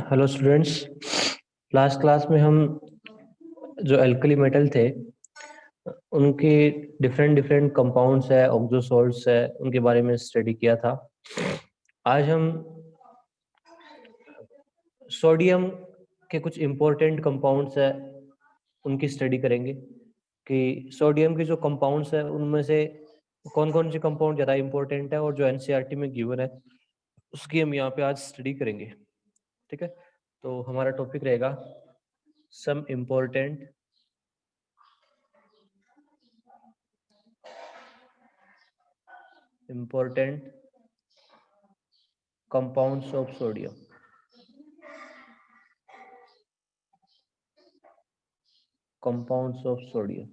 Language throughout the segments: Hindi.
Hello students. लास्ट क्लास में हम जो एल्कली मेटल थे उनकी डिफरेंट डिफरेंट कंपाउंड्स है, ऑक्सो सॉल्ट्स है, उनके बारे में स्टडी किया था। आज हम सोडियम के कुछ इम्पोर्टेंट कंपाउंड्स है उनकी स्टडी करेंगे कि सोडियम के जो कंपाउंड्स है उनमें से कौन कौन से कंपाउंड ज़्यादा इम्पोर्टेंट है और जो एनसीईआरटी में गिवन है उसकी हम यहाँ पे आज स्टडी करेंगे। ठीक है, तो हमारा टॉपिक रहेगा some important compounds of sodium। Compounds of sodium.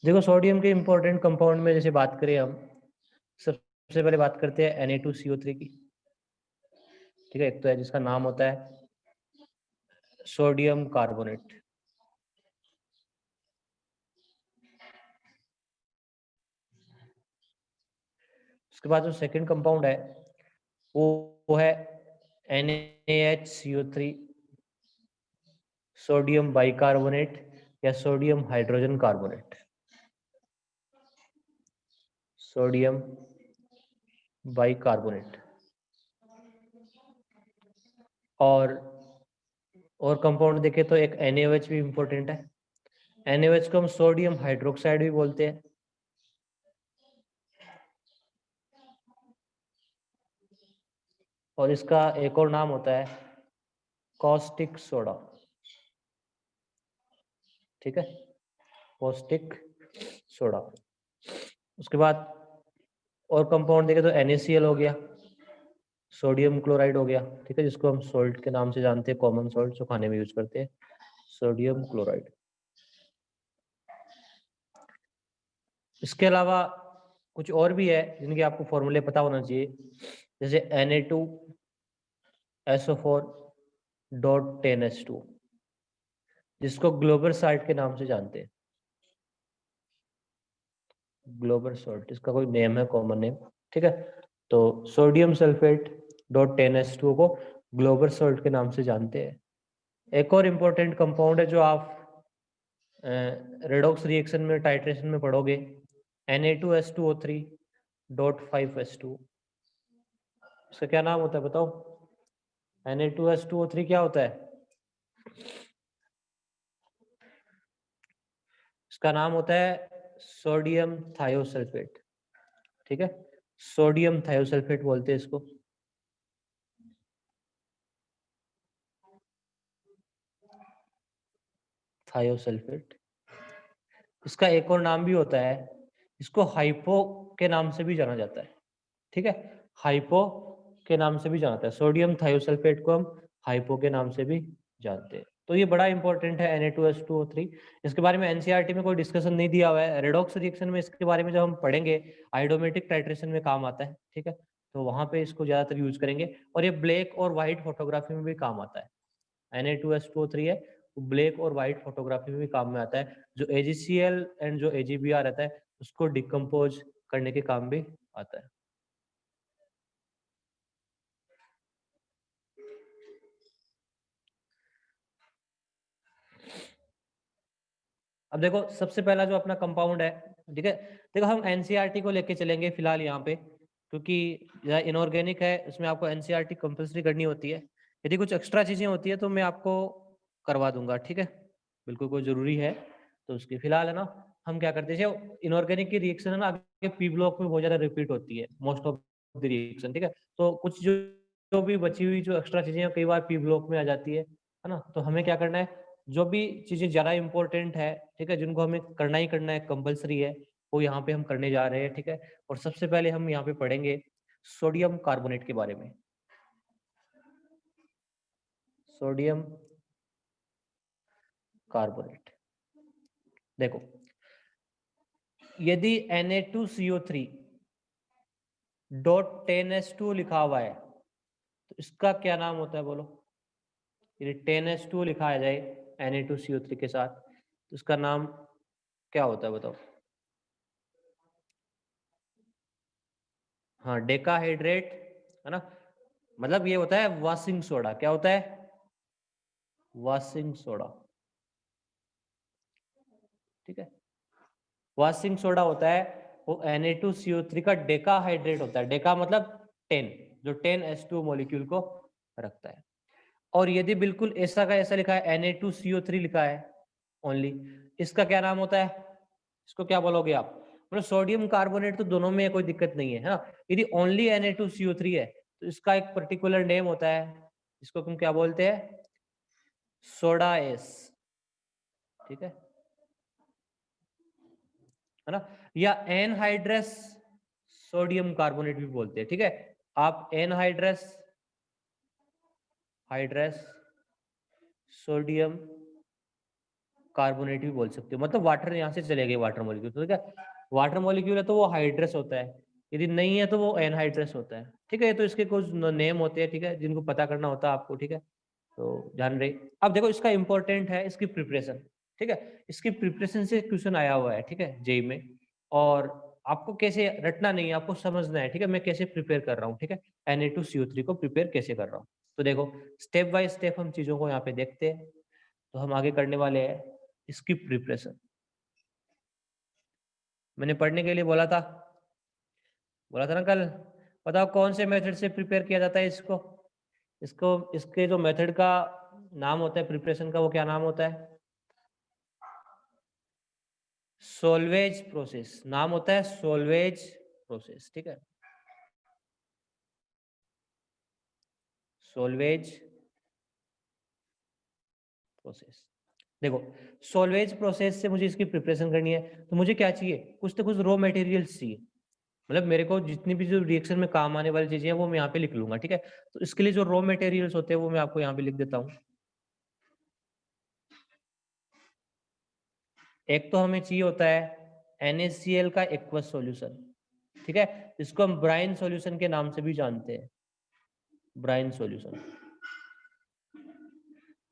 देखो सोडियम के इंपॉर्टेंट कंपाउंड में जैसे बात करें हम सबसे पहले बात करते हैं Na2CO3 की। ठीक है, एक तो है जिसका नाम होता है सोडियम कार्बोनेट। उसके बाद जो सेकंड कंपाउंड है वो है NaHCO3 सोडियम बाइकार्बोनेट या sodium hydrogen carbonate. Sodium bicarbonate. और कंपाउंड देखें तो एक NaOH भी इंपॉर्टेंट है। NaOH को हम सोडियम हाइड्रोक्साइड भी बोलते हैं। और इसका एक और नाम होता है कॉस्टिक सोडा। ठीक है, कॉस्टिक सोडा। उसके बाद और कंपाउंड देखें तो NaCl हो गया, सोडियम क्लोराइड हो गया। ठीक है, जिसको हम सॉल्ट के नाम से जानते हैं, कॉमन सॉल्ट जो खाने में यूज करते हैं, सोडियम क्लोराइड। इसके अलावा कुछ और भी है जिनके आपको फॉर्मूले पता होना चाहिए, जैसे Na2SO4.10H2 जिसको ग्लोबल साल्ट के नाम से जानते हैं। ग्लोबल सॉल्ट इसका कोई नेम है, कॉमन नेम। ठीक है, तो सोडियम सल्फेट डॉट 10H2 को ग्लोबल सॉल्ट के नाम से जानते हैं। एक और इम्पोर्टेंट कंपाउंड है जो आप रेडॉक्स रिएक्शन में टाइट्रेशन में पढ़ोगे, Na2S2O3.5H2। इसका क्या नाम होता है बताओ? Na2S2O3 क्या होता है? इसका नाम होता है सोडियम थायोसल्फेट। ठीक है, सोडियम थायोसल्फेट बोलते हैं इसको। थायोसल्फेट। इसका एक और नाम भी होता है, इसको हाइपो के नाम से भी जाना जाता है। ठीक है, हाइपो के नाम से भी जाना जाता है। सोडियम थायोसल्फेट को हम हाइपो के नाम से भी जानते हैं। तो ये बड़ा इंपॉर्टेंट है Na2S2O3। इसके बारे में एनसीईआरटी में कोई डिस्कशन नहीं दिया हुआ है। रेडॉक्स रिएक्शन में इसके बारे में जब हम पढ़ेंगे, आइडोमेटिक टाइट्रेशन में काम आता है। ठीक है, तो वहां पे इसको ज्यादातर यूज करेंगे। और ये ब्लैक और व्हाइट फोटोग्राफी में भी काम आता है। Na2S2O3 है, ब्लैक और व्हाइट फोटोग्राफी में भी काम में आता है। जो AgCl एंड जो AgBr रहता है उसको डिकम्पोज करने के काम भी आता है। अब देखो सबसे पहला जो अपना कंपाउंड है, ठीक है, देखो हम एनसीईआरटी को लेके चलेंगे फिलहाल यहाँ पे, क्योंकि इनऑर्गेनिक है, इसमें आपको एनसीईआरटी कंपलसरी करनी होती है। यदि कुछ एक्स्ट्रा चीजें होती है तो मैं आपको करवा दूंगा। ठीक है, बिल्कुल कोई जरूरी है तो उसकी फिलहाल है ना, हम क्या करते हैं, इनऑर्गेनिक की रिएक्शन है ना आगे पी ब्लॉक में बहुत ज्यादा रिपीट होती है, मोस्ट ऑफ द रिएक्शन। ठीक है, तो कुछ जो भी बची हुई जो एक्स्ट्रा चीजें कई बार पी ब्लॉक में आ जाती है ना, तो हमें क्या करना है, जो भी चीजें ज्यादा इंपॉर्टेंट है, ठीक है, जिनको हमें करना ही करना है, कंपलसरी है, वो यहाँ पे हम करने जा रहे हैं। ठीक है, और सबसे पहले हम यहाँ पे पढ़ेंगे सोडियम कार्बोनेट के बारे में। Sodium carbonate. देखो यदि Na2CO3.10H2 लिखा हुआ है तो इसका क्या नाम होता है बोलो? यदि 10H2 लिखा जाए Na2CO3 के साथ तो इसका नाम क्या होता है बताओ? हाँ, डेकाहाइड्रेट है ना, मतलब ये होता है वॉशिंग सोडा। क्या होता है? Washing soda. ठीक है, वॉशिंग सोडा होता है वो Na2CO3 का डेकाहाइड्रेट होता है। डेका मतलब 10, जो 10H2 मॉलिक्यूल को रखता है। और यदि बिल्कुल ऐसा का ऐसा लिखा है Na2CO3 लिखा है ओनली, इसका क्या नाम होता है? इसको क्या बोलोगे आप? मतलब सोडियम कार्बोनेट तो दोनों में कोई दिक्कत नहीं है, हाँ। यदि ओनली Na2CO3 है तो इसका एक पर्टिकुलर नेम होता है, इसको तुम क्या बोलते हैं? Soda S. ठीक है ना? या एनहाइड्रस सोडियम कार्बोनेट भी बोलते हैं। ठीक है, आप एनहाइड्रस हाइड्रस सोडियम कार्बोनेट भी बोल सकते हो। मतलब वाटर यहाँ से चले गए, वाटर मॉलिक्यूल। तो क्या वाटर मॉलिक्यूल है तो वो हाइड्रस होता है, यदि नहीं है तो वो एनहाइड्रस होता है। ठीक है, तो इसके कुछ नेम होते हैं, ठीक है, जिनको पता करना होता है आपको। ठीक है, तो ध्यान रहे। अब देखो इसका इंपॉर्टेंट है इसकी प्रिपरेशन। ठीक है, इसकी प्रिपरेशन से क्वेश्चन आया हुआ है, ठीक है, जेई में। और आपको कैसे रटना नहीं है, आपको समझना है। ठीक है, मैं कैसे प्रिपेयर कर रहा हूँ। ठीक है, Na2CO3 को प्रिपेयर कैसे कर रहा हूँ। तो देखो स्टेप बाय स्टेप हम चीजों को यहाँ पे देखते हैं। तो हम आगे करने वाले हैं इसकी प्रिपरेशन। मैंने पढ़ने के लिए बोला था ना कल। बताओ कौन से मेथड से प्रिपेयर किया जाता है इसको? इसके जो मेथड का नाम होता है प्रिपरेशन का, वो क्या नाम होता है? सोल्वेज प्रोसेस नाम होता है, सोल्वेज प्रोसेस। ठीक है, सोल्वेज प्रोसेस। देखो सोल्वेज प्रोसेस से मुझे इसकी प्रिपरेशन करनी है, तो मुझे क्या चाहिए? कुछ तो कुछ रॉ मटेरियल्स चाहिए। मतलब मेरे को जितनी भी जो रिएक्शन में काम आने वाली चीजें हैं वो मैं यहाँ पे लिख लूंगा। ठीक है, तो इसके लिए जो रॉ मटेरियल्स होते हैं वो मैं आपको यहाँ पे लिख देता हूँ। एक तो हमें चाहिए होता है NaCl का एक्वस सॉल्यूशन। ठीक है, इसको हम ब्राइन सॉल्यूशन के नाम से भी जानते हैं, ब्राइन सॉल्यूशन।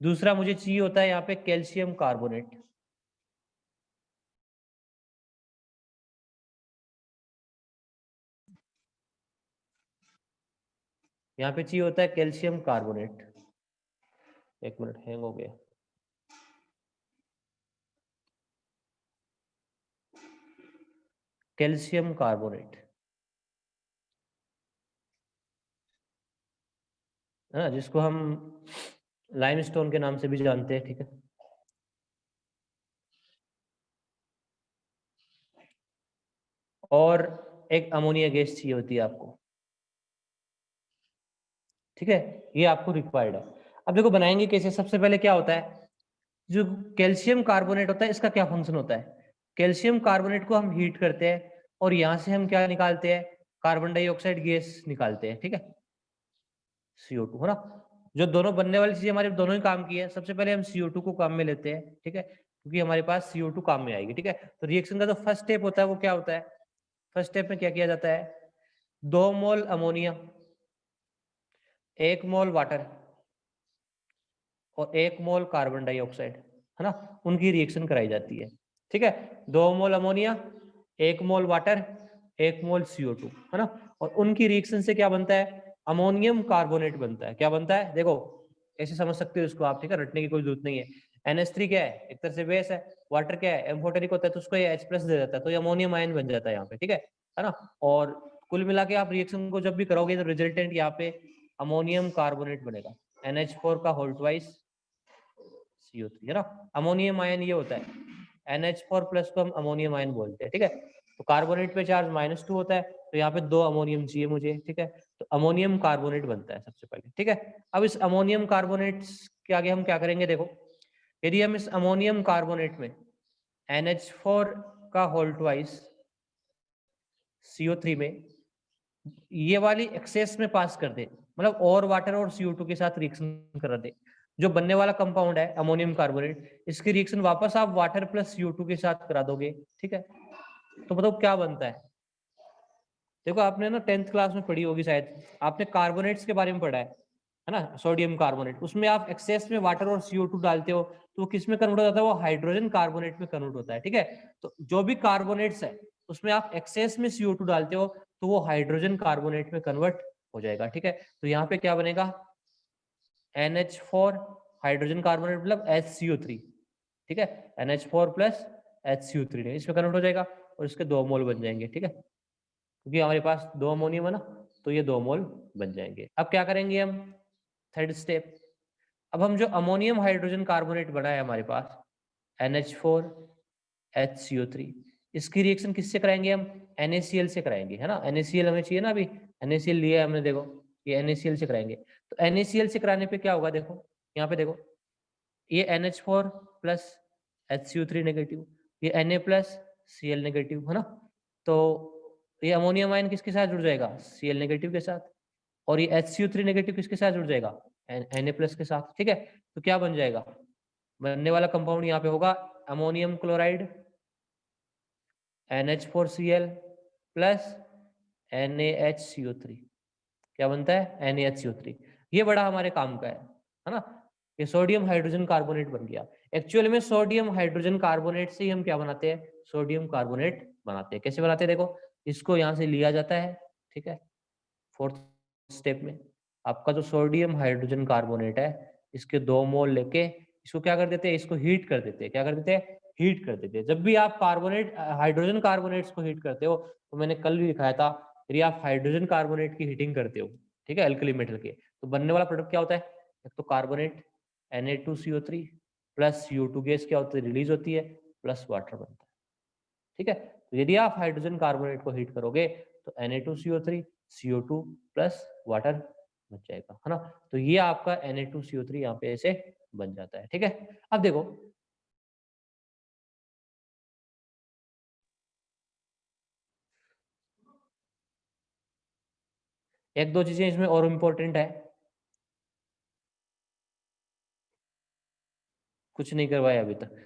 दूसरा मुझे चाहिए होता है यहाँ पे कैल्शियम कार्बोनेट। यहाँ पे चाहिए होता है कैल्शियम कार्बोनेट। एक मिनट, हैंग हो गया। कैल्शियम कार्बोनेट है ना, जिसको हम लाइमस्टोन के नाम से भी जानते हैं। ठीक है, और एक अमोनिया गैस चाहिए होती है आपको। ठीक है, ये आपको रिक्वायर्ड है। अब देखो बनाएंगे कैसे। सबसे पहले क्या होता है, जो कैल्शियम कार्बोनेट होता है इसका क्या फंक्शन होता है? कैल्शियम कार्बोनेट को हम हीट करते हैं और यहां से हम क्या निकालते हैं? कार्बन डाइऑक्साइड गैस निकालते हैं। ठीक है, CO2 है ना। जो दोनों बनने वाली चीजें हमारे दोनों ही काम की है। सबसे पहले हम CO2 को काम में लेते हैं। ठीक है, क्योंकि हमारे पास CO2 काम में आएगी। ठीक है, तो रिएक्शन का जो फर्स्ट स्टेप होता है वो क्या होता है? फर्स्ट स्टेप में क्या किया जाता है? 2 मोल अमोनिया, 1 मोल वाटर और 1 मोल कार्बन डाइऑक्साइड, है ना, उनकी रिएक्शन कराई जाती है। ठीक है, 2 मोल अमोनिया, 1 मोल वाटर, 1 मोल CO2, है ना, और उनकी रिएक्शन से क्या बनता है? अमोनियम कार्बोनेट बनता है। क्या बनता है? देखो ऐसे समझ सकते हो इसको आप। ठीक है, रटने की कोई जरूरत नहीं है। NH3 क्या है? एक तरह से बेस है। वाटर क्या है? एम्फोटेरिक होता है, तो उसको ये H+ दे देता है, तो ये अमोनियम आयन बन जाता है यहाँ पे। ठीक है ना। और कुल मिला के आप रिएक्शन को जब भी करोगे तो रिजल्टेंट यहाँ पे अमोनियम कार्बोनेट बनेगा, NH4 का होल ट्वाइस CO3, है ना। अमोनियम आयन ये होता है, NH4+ को हम अमोनियम आयन बोलते हैं। ठीक है, तो कार्बोनेट पे चार्ज -2 होता है, तो यहाँ पे 2 अमोनियम चाहिए मुझे। ठीक है, तो अमोनियम कार्बोनेट बनता है सबसे पहले। ठीक है, अब इस अमोनियम कार्बोनेट के आगे हम क्या करेंगे? देखो यदि हम इस अमोनियम कार्बोनेट में NH4 का होल ट्वाइस CO3 में ये वाली एक्सेस में पास कर दे, मतलब और वाटर और CO2 के साथ रिएक्शन करा दे, जो बनने वाला कंपाउंड है अमोनियम कार्बोनेट, इसकी रिएक्शन वापस आप वाटर प्लस CO2 के साथ करा दोगे। ठीक है, तो बताओ क्या बनता है? देखो आपने ना 10th क्लास में पढ़ी होगी शायद, आपने कार्बोनेट्स के बारे में पढ़ा है ना, सोडियम कार्बोनेट। उसमें आप एक्सेस में वाटर और CO2 डालते हो तो वो किस में कन्वर्ट हो जाता है? वो हाइड्रोजन कार्बोनेट में कन्वर्ट होता है। ठीक है, तो जो भी कार्बोनेट्स है उसमें आप एक्सेस में CO2 डालते हो तो वो हाइड्रोजन कार्बोनेट में कन्वर्ट हो जाएगा, ठीक है। तो यहाँ पे क्या बनेगा, NH4 हाइड्रोजन कार्बोनेट मतलब HCO3, ठीक है, NH4 प्लस HCO3 इसमें कन्वर्ट हो जाएगा और इसके 2 मोल बन जाएंगे, ठीक है, क्योंकि हमारे पास 2 अमोनियम है ना, तो ये 2 मोल बन जाएंगे। अब क्या करेंगे हम, थर्ड स्टेप, अब हम जो अमोनियम हाइड्रोजन कार्बोनेट बना है हमारे पास NH4 HCO3, इसकी रिएक्शन किससे कराएंगे हम, NaCl से कराएंगे, है ना, NaCl हमें चाहिए ना, अभी NaCl लिया है हमने, देखो ये NaCl से कराएंगे। तो NaCl से कराने पे क्या होगा, देखो यहाँ पे देखो, ये NH4 प्लस HCO3 नेगेटिव, ये Na प्लस Cl नेगेटिव, है ना, तो ये अमोनियम आयन किसके साथ जुड़ जाएगा, Cl नेगेटिव के साथ, और ये HCO3 नेगेटिव किसके साथ जुड़ जाएगा, Na प्लस के साथ, ठीक है। तो क्या बन जाएगा, बनने वाला कंपाउंड यहाँ पे होगा ammonium chloride NH4Cl plus NaHCO3, क्या बनता है, NaHCO3। ये बड़ा हमारे काम का है ना, ये सोडियम हाइड्रोजन कार्बोनेट बन गया। एक्चुअल में सोडियम हाइड्रोजन कार्बोनेट से ही हम क्या बनाते हैं, सोडियम कार्बोनेट बनाते हैं। कैसे बनाते हैं, देखो इसको यहाँ से लिया जाता है, ठीक है, फोर्थ स्टेप में आपका जो सोडियम हाइड्रोजन कार्बोनेट है, इसके 2 मोल लेके इसको क्या कर देते हैं, इसको हीट कर देते हैं, क्या कर देते हैं, हीट कर देते हैं। जब भी आप कार्बोनेट हाइड्रोजन कार्बोनेट्स को हीट करते हो, तो मैंने कल भी दिखाया था, यदि आप हाइड्रोजन कार्बोनेट की हीटिंग करते हो, ठीक है, अल्कली मेटल के, तो बनने वाला प्रोडक्ट क्या होता है, एक तो carbonate Na2CO3 plus CO2 gas क्या होती है, रिलीज होती है, प्लस वाटर बनता है, ठीक है। तो यदि आप हाइड्रोजन कार्बोनेट को हीट करोगे तो Na2CO3 CO2 प्लस वाटर बच जाएगा, है ना। तो ये आपका Na2CO3 यहाँ पे ऐसे बन जाता है, ठीक है। अब देखो एक दो चीजें इसमें और इम्पोर्टेंट है, कुछ नहीं करवाया अभी तक।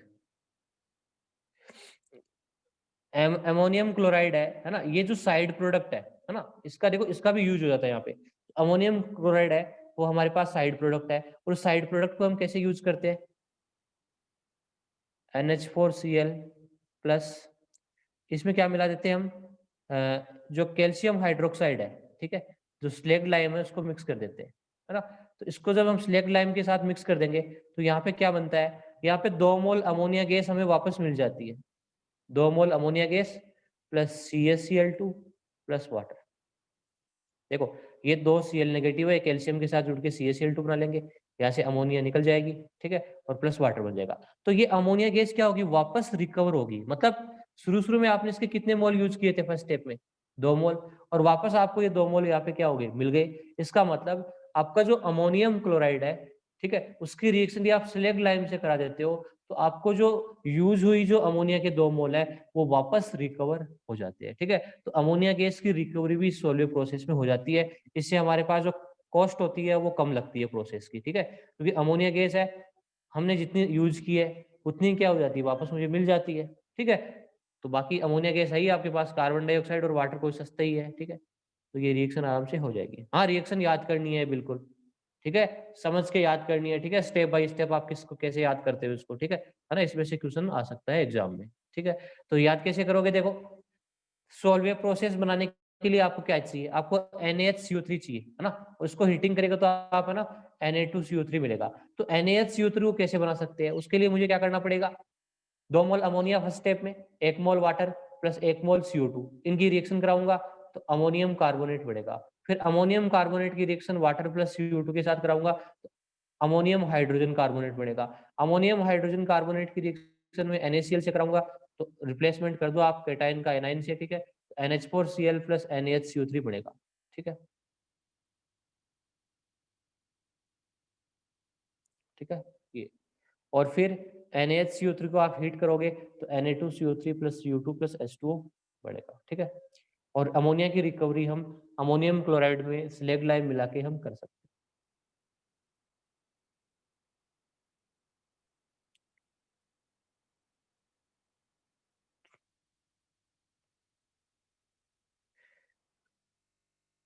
अमोनियम क्लोराइड है ना, ये जो साइड प्रोडक्ट है ना, इसका देखो इसका भी यूज हो जाता है यहाँ पे। अमोनियम क्लोराइड है, वो हमारे पास साइड प्रोडक्ट है, और साइड प्रोडक्ट को हम कैसे यूज करते हैं, NH4Cl प्लस, इसमें क्या मिला देते हैं हम, जो कैल्शियम हाइड्रोक्साइड है, ठीक है, जो स्लेग लाइम है उसको मिक्स कर देते हैं, है ना। तो इसको जब हम स्लेग लाइम के साथ मिक्स कर देंगे, तो यहाँ पे क्या बनता है, यहाँ पे 2 मोल अमोनिया गैस हमें वापस मिल जाती है, 2 mole ammonia gas plus CaCl2 plus water. देखो ये 2 Cl नेगेटिव है, कैल्शियम के साथ जुड़ के CaCl2 बना लेंगे, यहाँ से अमोनिया निकल जाएगी, ठीक है, और प्लस वाटर बन जाएगा। तो ये अमोनिया गैस क्या होगी, वापस रिकवर होगी। मतलब शुरू में आपने इसके कितने मोल यूज किए थे फर्स्ट स्टेप में, 2 मोल, और वापस आपको ये 2 मोल यहाँ पे क्या हो गए, मिल गए। इसका मतलब आपका जो अमोनियम क्लोराइड है, ठीक है, उसकी रिएक्शन यदि आप स्लेग लाइम से करा देते हो, तो आपको जो यूज हुई जो अमोनिया के 2 मोल है, वो वापस रिकवर हो जाते हैं, ठीक है। तो अमोनिया गैस की रिकवरी भी सोलवे प्रोसेस में हो जाती है। इससे हमारे पास जो कॉस्ट होती है वो कम लगती है प्रोसेस की, ठीक है, क्योंकि अमोनिया गैस है, हमने जितनी यूज की है उतनी क्या हो जाती है, वापस मुझे मिल जाती है, ठीक है। तो बाकी अमोनिया गैस है ही आपके पास, कार्बन डाइऑक्साइड और वाटर कोई सस्ता ही है, ठीक है। तो ये रिएक्शन आराम से हो जाएगी। हाँ रिएक्शन याद करनी है बिल्कुल, ठीक है, समझ के याद करनी है, ठीक है, स्टेप बाय स्टेप आप किसको कैसे याद करते हो इसको, ठीक है ना, इसमें से क्वेश्चन आ सकता है एग्जाम में, ठीक है। तो याद कैसे करोगे, देखो सोल्वे प्रोसेस बनाने के लिए आपको क्या चाहिए, आपको NaHCO3 चाहिए, है ना, उसको हीटिंग करेगा तो आप, है ना, Na2CO3 मिलेगा। तो NaHCO3 को कैसे बना सकते हैं, उसके लिए मुझे क्या करना पड़ेगा, 2 मोल अमोनिया फर्स्ट स्टेप में, 1 मोल वाटर प्लस 1 मोल CO2, इनकी रिएक्शन कराऊंगा तो अमोनियम कार्बोनेट बढ़ेगा। फिर अमोनियम कार्बोनेट की रिएक्शन वाटर प्लस CO2 के साथ कराऊंगा तो अमोनियम हाइड्रोजन कार्बोनेट बनेगा। अमोनियम हाइड्रोजन कार्बोनेट की रिएक्शन में NaCl से कराऊंगा तो रिप्लेसमेंट कर दो आप केटाइन का एनाइन से, ठीक है, NH4Cl प्लस NaHCO3 बनेगा, ठीक है, ठीक है ये। और फिर NaHCO3 को आप हीट करोगे तो Na2CO3 plus CO2 plus H2O बढ़ेगा, ठीक है। और अमोनिया की रिकवरी हम अमोनियम क्लोराइड में स्लेग लाइम मिला के हम कर सकते हैं।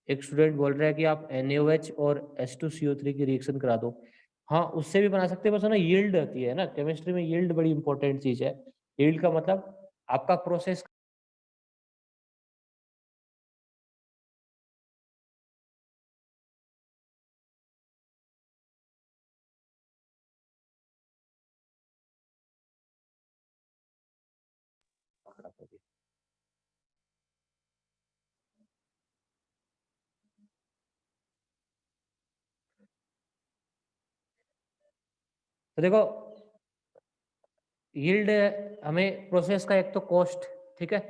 एक स्टूडेंट बोल रहा है कि आप NaOH और H2CO3 की रिएक्शन करा दो। हाँ उससे भी बना सकते हैं, बस है ना यील्ड आती है ना, केमिस्ट्री में यील्ड बड़ी इंपॉर्टेंट चीज है। यील्ड का मतलब आपका प्रोसेस खड़ा कर दिया। तो देखो यील्ड हमें प्रोसेस का एक तो कॉस्ट, ठीक है,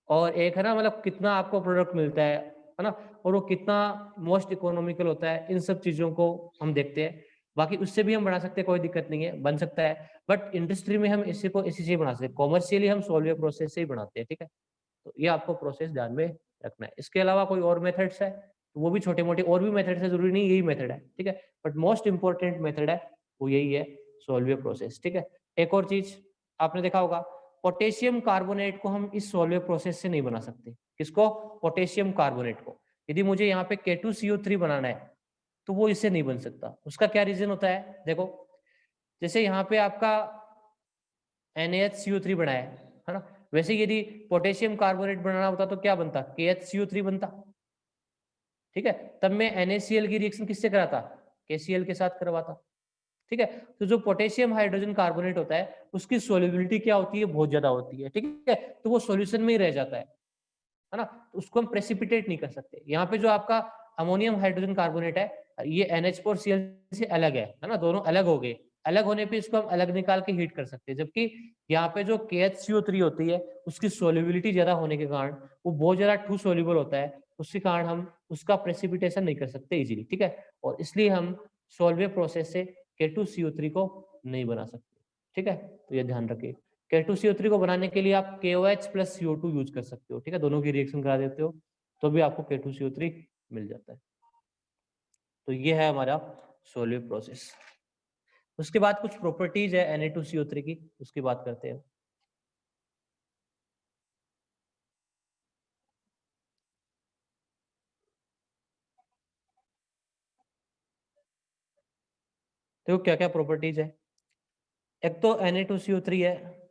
और एक है ना मतलब कितना आपको प्रोडक्ट मिलता है ना, और वो कितना मोस्ट इकोनॉमिकल होता है, इन सब चीजों को हम देखते हैं। बाकी उससे भी हम बना सकते हैं, कोई दिक्कत नहीं है, बन सकता है, बट इंडस्ट्री में हम इसी को इसी से बना सकते हैं, कॉमर्शियली हम सॉल्व प्रोसेस से ही बनाते हैं, ठीक है। तो ये आपको प्रोसेस ध्यान में रखना है। इसके अलावा कोई और मेथड्स है तो वो भी छोटे मोटे और भी मेथड्स है, जरूरी नहीं यही मेथड है, ठीक है, बट मोस्ट इंपॉर्टेंट मेथड है वो यही है, सॉल्व प्रोसेस, ठीक है। एक और चीज आपने देखा होगा, पोटेशियम कार्बोनेट को हम इस सॉल्व प्रोसेस से नहीं बना सकते। किसको? पोटेशियम कार्बोनेट को। यदि मुझे यहाँ पे K2CO3 बनाना है तो वो इससे नहीं बन सकता। उसका क्या रीजन होता है, देखो जैसे यहाँ पे आपका NaHCO3 बना है ना, वैसे यदि पोटेशियम कार्बोनेट बनाना होता तो क्या बनता? KHCO3 बनता, ठीक है। तब मैं NaCl की रिएक्शन किससे कराता? KCl के साथ करवाता, ठीक है। तो जो पोटेशियम हाइड्रोजन कार्बोनेट होता है उसकी सोल्युबिलिटी क्या होती है? बहुत ज्यादा होती है, ठीक है, तो वो सॉल्यूशन में ही रह जाता है ना, तो उसको हम प्रेसिपिटेट नहीं कर सकते। यहाँ पे जो आपका अमोनियम हाइड्रोजन कार्बोनेट है ये NH4Cl से अलग है ना, दोनों अलग हो गए। अलग होने पे इसको हम अलग निकाल के हीट कर सकते हैं, जबकि यहाँ पे जो KHCO3 होती है उसकी सोल्युबिलिटी ज्यादा होने के कारण वो बहुत ज्यादा टू सोल्यूबल होता है, उसके कारण हम उसका प्रेसिपिटेशन नहीं कर सकते इजीली, ठीक है। और इसलिए हम सॉल्वे प्रोसेस से K2CO3 को नहीं बना सकते, ठीक है। तो ये ध्यान रखिए, K2CO3 को बनाने के लिए आप KOH प्लस CO2 यूज कर सकते हो, ठीक है, दोनों की रिएक्शन करा देते हो तो भी आपको K2CO3 मिल जाता है। तो ये है हमारा सॉल्व प्रोसेस। उसके बाद कुछ प्रॉपर्टीज है Na2CO3 की, उसकी बात करते हैं। देखो क्या क्या प्रॉपर्टीज है। एक तो Na2CO3 है,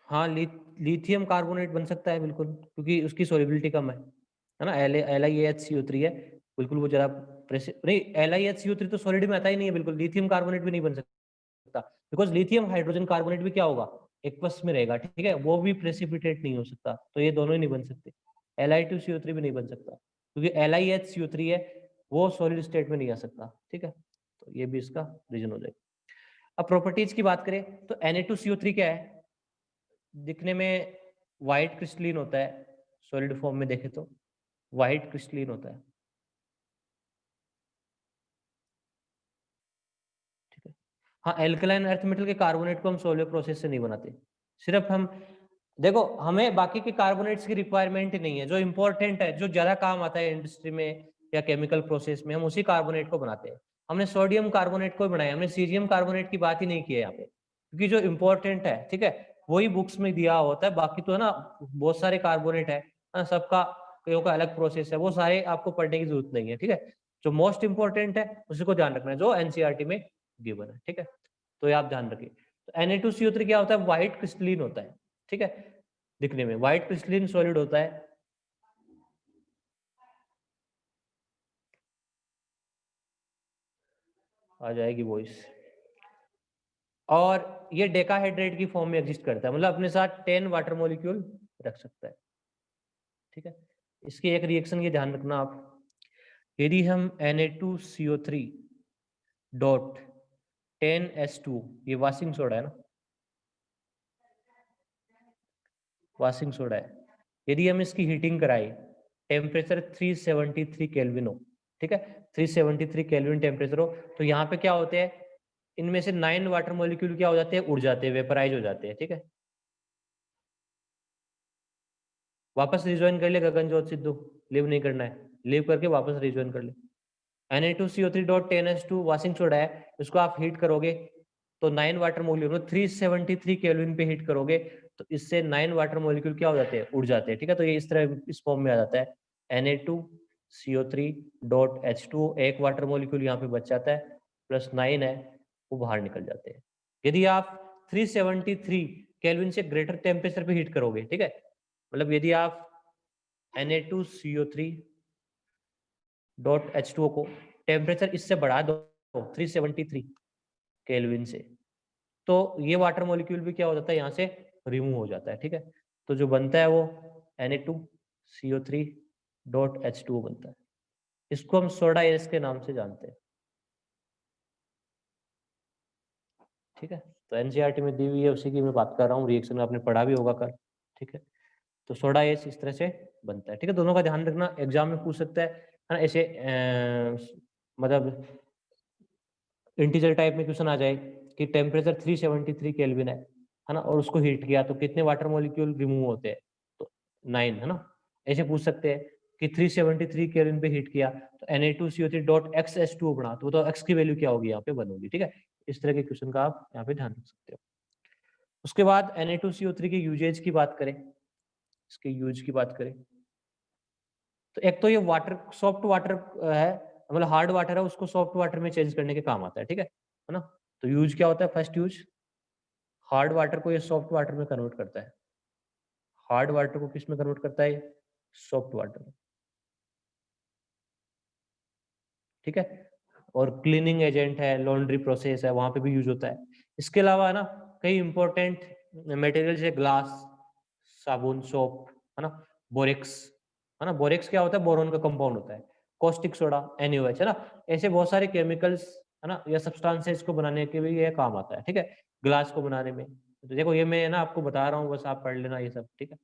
हाँ लिथियम कार्बोनेट बन सकता है बिल्कुल, क्योंकि उसकी सोलिबिलिटी कम है ना, LiHCO3 है, बिल्कुल वो जरा नहीं, LiHCO3 तो सॉलिड में आता ही नहीं है बिल्कुल, लिथियम कार्बोनेट भी नहीं बन सकता, बिकॉज लिथियम हाइड्रोजन कार्बोनेट भी क्या होगा? एक्वस में रहेगा, ठीक है, वो भी प्रेसिपिटेट नहीं हो सकता, तो ये दोनों ही नहीं बन सकते। Li2CO3 भी नहीं बन सकता, क्योंकि LiHCO3 है वो सॉलिड स्टेट में नहीं आ सकता, ठीक है, तो ये भी इसका रीजन हो जाएगा। अब प्रॉपर्टीज की बात करें तो Na2CO3 क्या है? दिखने में व्हाइट क्रिस्टलिन होता है, सॉलिड फॉर्म में देखे तो व्हाइट क्रिस्टलिन होता है, ठीक है। हाँ एल्कलाइन अर्थ मेटल के कार्बोनेट को हम सोलर प्रोसेस से नहीं बनाते, सिर्फ हम देखो हमें बाकी के कार्बोनेट्स की रिक्वायरमेंट नहीं है, जो इंपॉर्टेंट है जो ज्यादा काम आता है इंडस्ट्री में या केमिकल प्रोसेस में हम उसी कार्बोनेट को बनाते हैं। हमने सोडियम कार्बोनेट को बनाया, हमने सीजियम कार्बोनेट की बात ही नहीं की है यहाँ पे, क्योंकि जो इंपॉर्टेंट है, ठीक है, वही बुक्स में दिया होता है। बाकी तो है ना बहुत सारे कार्बोनेट है ना, सबका कईयों का अलग प्रोसेस है, वो सारे आपको पढ़ने की जरूरत नहीं है, ठीक है। जो मोस्ट इंपॉर्टेंट है उसी को ध्यान रखना है, जो एनसीईआरटी में गिवन है, ठीक है, तो ये आप ध्यान रखिए। तो Na2CO3 क्या होता है? व्हाइट क्रिस्टलिन होता है, ठीक है, दिखने में व्हाइट क्रिस्टलिन सॉलिड होता है। आ जाएगी वॉइस। और ये डेकाहेड्रेट की फॉर्म में एग्जिस्ट करता है, मतलब अपने साथ 10 वाटर मॉलिक्यूल रख सकता है, ठीक है। इसकी एक रिएक्शन ये ध्यान रखना आप, यदि हम Na2CO3 डॉट 10H2, ये वाशिंग सोडा है ना, वाशिंग सोडा है, यदि हम इसकी हीटिंग कराए टेम्परेचर 373 केल्विन हो, ठीक है, 373 केल्विन टेम्परेचर हो, तो यहाँ पे क्या होते हैं, इनमें से 9 वाटर मॉलिक्यूल क्या हो जाते हैं? उड़ जाते हैं, वेपराइज हो जाते हैं, ठीक है। वापस रिज्वाइन कर ले गगनजोत सिद्धू, लिव नहीं करना है, लिव करके वापस रिज्वाइन कर ले। Na2CO3.10H2 वाशिंग सोडा है, इसको आप हीट करोगे तो 9 वाटर मॉलिक्यूल 373 केल्विन पे हीट करोगे तो इससे 9 वाटर मॉलिक्यूल क्या हो जाते हैं? उड़ जाते हैं, ठीक है। तो ये इस तरह इस फॉर्म में आ जाता है, Na2CO3.H2, एक वाटर मॉलिक्यूल यहाँ पे बच जाता है, प्लस 9 है वो बाहर निकल जाते हैं। यदि आप 373 केल्विन से ग्रेटर टेम्परेचर पे हीट करोगे, ठीक है, मतलब यदि आप Na2CO3 H2O को टेम्परेचर इससे बढ़ा दो 373 केल्विन से, तो ये वाटर मॉलिक्यूल भी क्या हो जाता है, यहाँ से रिमूव हो जाता है। ठीक है, तो जो बनता है वो Na2CO3.H2O बनता है। इसको हम सोडा एस के नाम से जानते हैं। ठीक है, तो एनसीईआरटी में दी हुई है, उसी की मैं बात कर रहा हूँ, रिएक्शन आपने पढ़ा भी होगा कल। ठीक है, तो सोडा एस इस तरह से बनता है। ठीक है, दोनों का ध्यान रखना, एग्जाम में पूछ सकता है ना, ऐसे मतलब इंटीजर टाइप में क्वेश्चन आ जाए कि टेम्परेचर 373 केल्विन है ना, और उसको हीट किया तो कितने वाटर मॉलिक्यूल रिमूव होते हैं, तो 9, है ना। ऐसे पूछ सकते हैं कि 373 केल्विन पे हीट किया तो Na2CO3.XH2O बना, तो x की वैल्यू क्या होगी, यहाँ पे 1 होगी। ठीक है, इस तरह के क्वेश्चन का आप यहाँ पे ध्यान रख सकते हो। उसके बाद Na2CO3 के यूजेज की बात करें, इसके यूज की बात करें, तो एक तो ये वाटर, सॉफ्ट वाटर है, मतलब हार्ड वाटर है, उसको सॉफ्ट वाटर में चेंज करने के काम आता है। ठीक है ना। तो यूज क्या होता है, फर्स्ट यूज हार्ड वाटर को ये सॉफ्ट वाटर में कन्वर्ट करता है। हार्ड वाटर को किस में कन्वर्ट करता है, सॉफ्ट वाटर में। ठीक है, और क्लीनिंग एजेंट है, लॉन्ड्री प्रोसेस है, वहां पे भी यूज होता है। इसके अलावा है ना, कई इंपॉर्टेंट मटेरियल है, ग्लास, साबुन, सोप, है ना, बोरेक्स, है ना। बोरेक्स क्या होता है, बोरोन का कंपाउंड होता है। कॉस्टिक सोडा, NaOH, है ना। ऐसे बहुत सारे केमिकल्स, है ना, या सब्सटेंसेस को बनाने के भी ये काम आता है। ठीक है, ग्लास को बनाने में, तो देखो ये मैं ना आपको बता रहा हूँ, बस आप पढ़ लेना ये सब। ठीक है,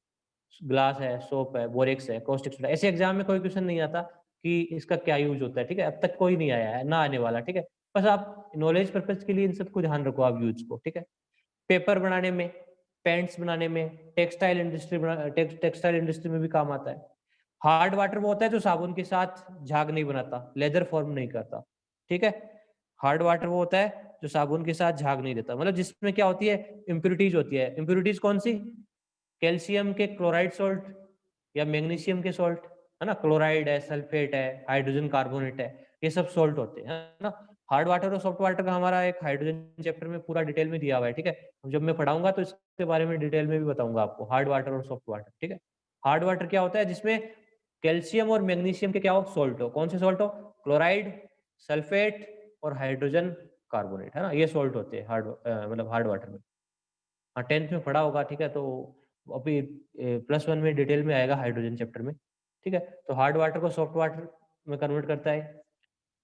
ग्लास है, सोप है, बोरेक्स है, कॉस्टिक सोडा, ऐसे एग्जाम में कोई क्वेश्चन नहीं आता कि इसका क्या यूज होता है। ठीक है, अब तक कोई नहीं आया है, ना आने वाला। ठीक है, बस आप नॉलेज पर्पज के लिए इन सबको ध्यान रखो आप यूज को। ठीक है, पेपर बनाने में, पेंट्स बनाने में, टेक्सटाइल इंडस्ट्री में भी काम आता है। हार्ड वाटर वो होता है जो साबुन के साथ झाग नहीं बनाता, लेदर फॉर्म नहीं करता। ठीक है, हार्ड वाटर वो होता है जो साबुन के साथ झाग नहीं देता, मतलब जिसमें क्या होती है, इम्प्यूरिटीज होती है। इम्प्यूरिटीज कौन सी, कैल्शियम के क्लोराइड सॉल्ट या मैग्नीशियम के सॉल्ट, है ना, क्लोराइड है, सल्फेट है, हाइड्रोजन कार्बोनेट है, ये सब सॉल्ट होते हैं, है ना। हार्ड वाटर और सॉफ्ट वाटर का हमारा एक हाइड्रोजन चैप्टर में पूरा डिटेल में दिया हुआ है। ठीक है, जब मैं पढ़ाऊंगा तो इसके बारे में डिटेल में भी बताऊंगा आपको, हार्ड वाटर और सॉफ्ट वाटर। ठीक है, हार्ड वाटर क्या होता है, जिसमें कैल्शियम और मैग्नीशियम के क्या हो, सॉल्ट हो। कौन से सॉल्ट हो, क्लोराइड, सल्फेट और हाइड्रोजन कार्बोनेट, है ना, ये सॉल्ट होते हैं हार्ड, मतलब हार्ड वाटर में। हाँ, 10th में पढ़ा होगा। ठीक है, तो अभी +1 में डिटेल में आएगा हाइड्रोजन चैप्टर में। ठीक है, तो हार्ड वाटर को सॉफ्ट वाटर में कन्वर्ट करता है।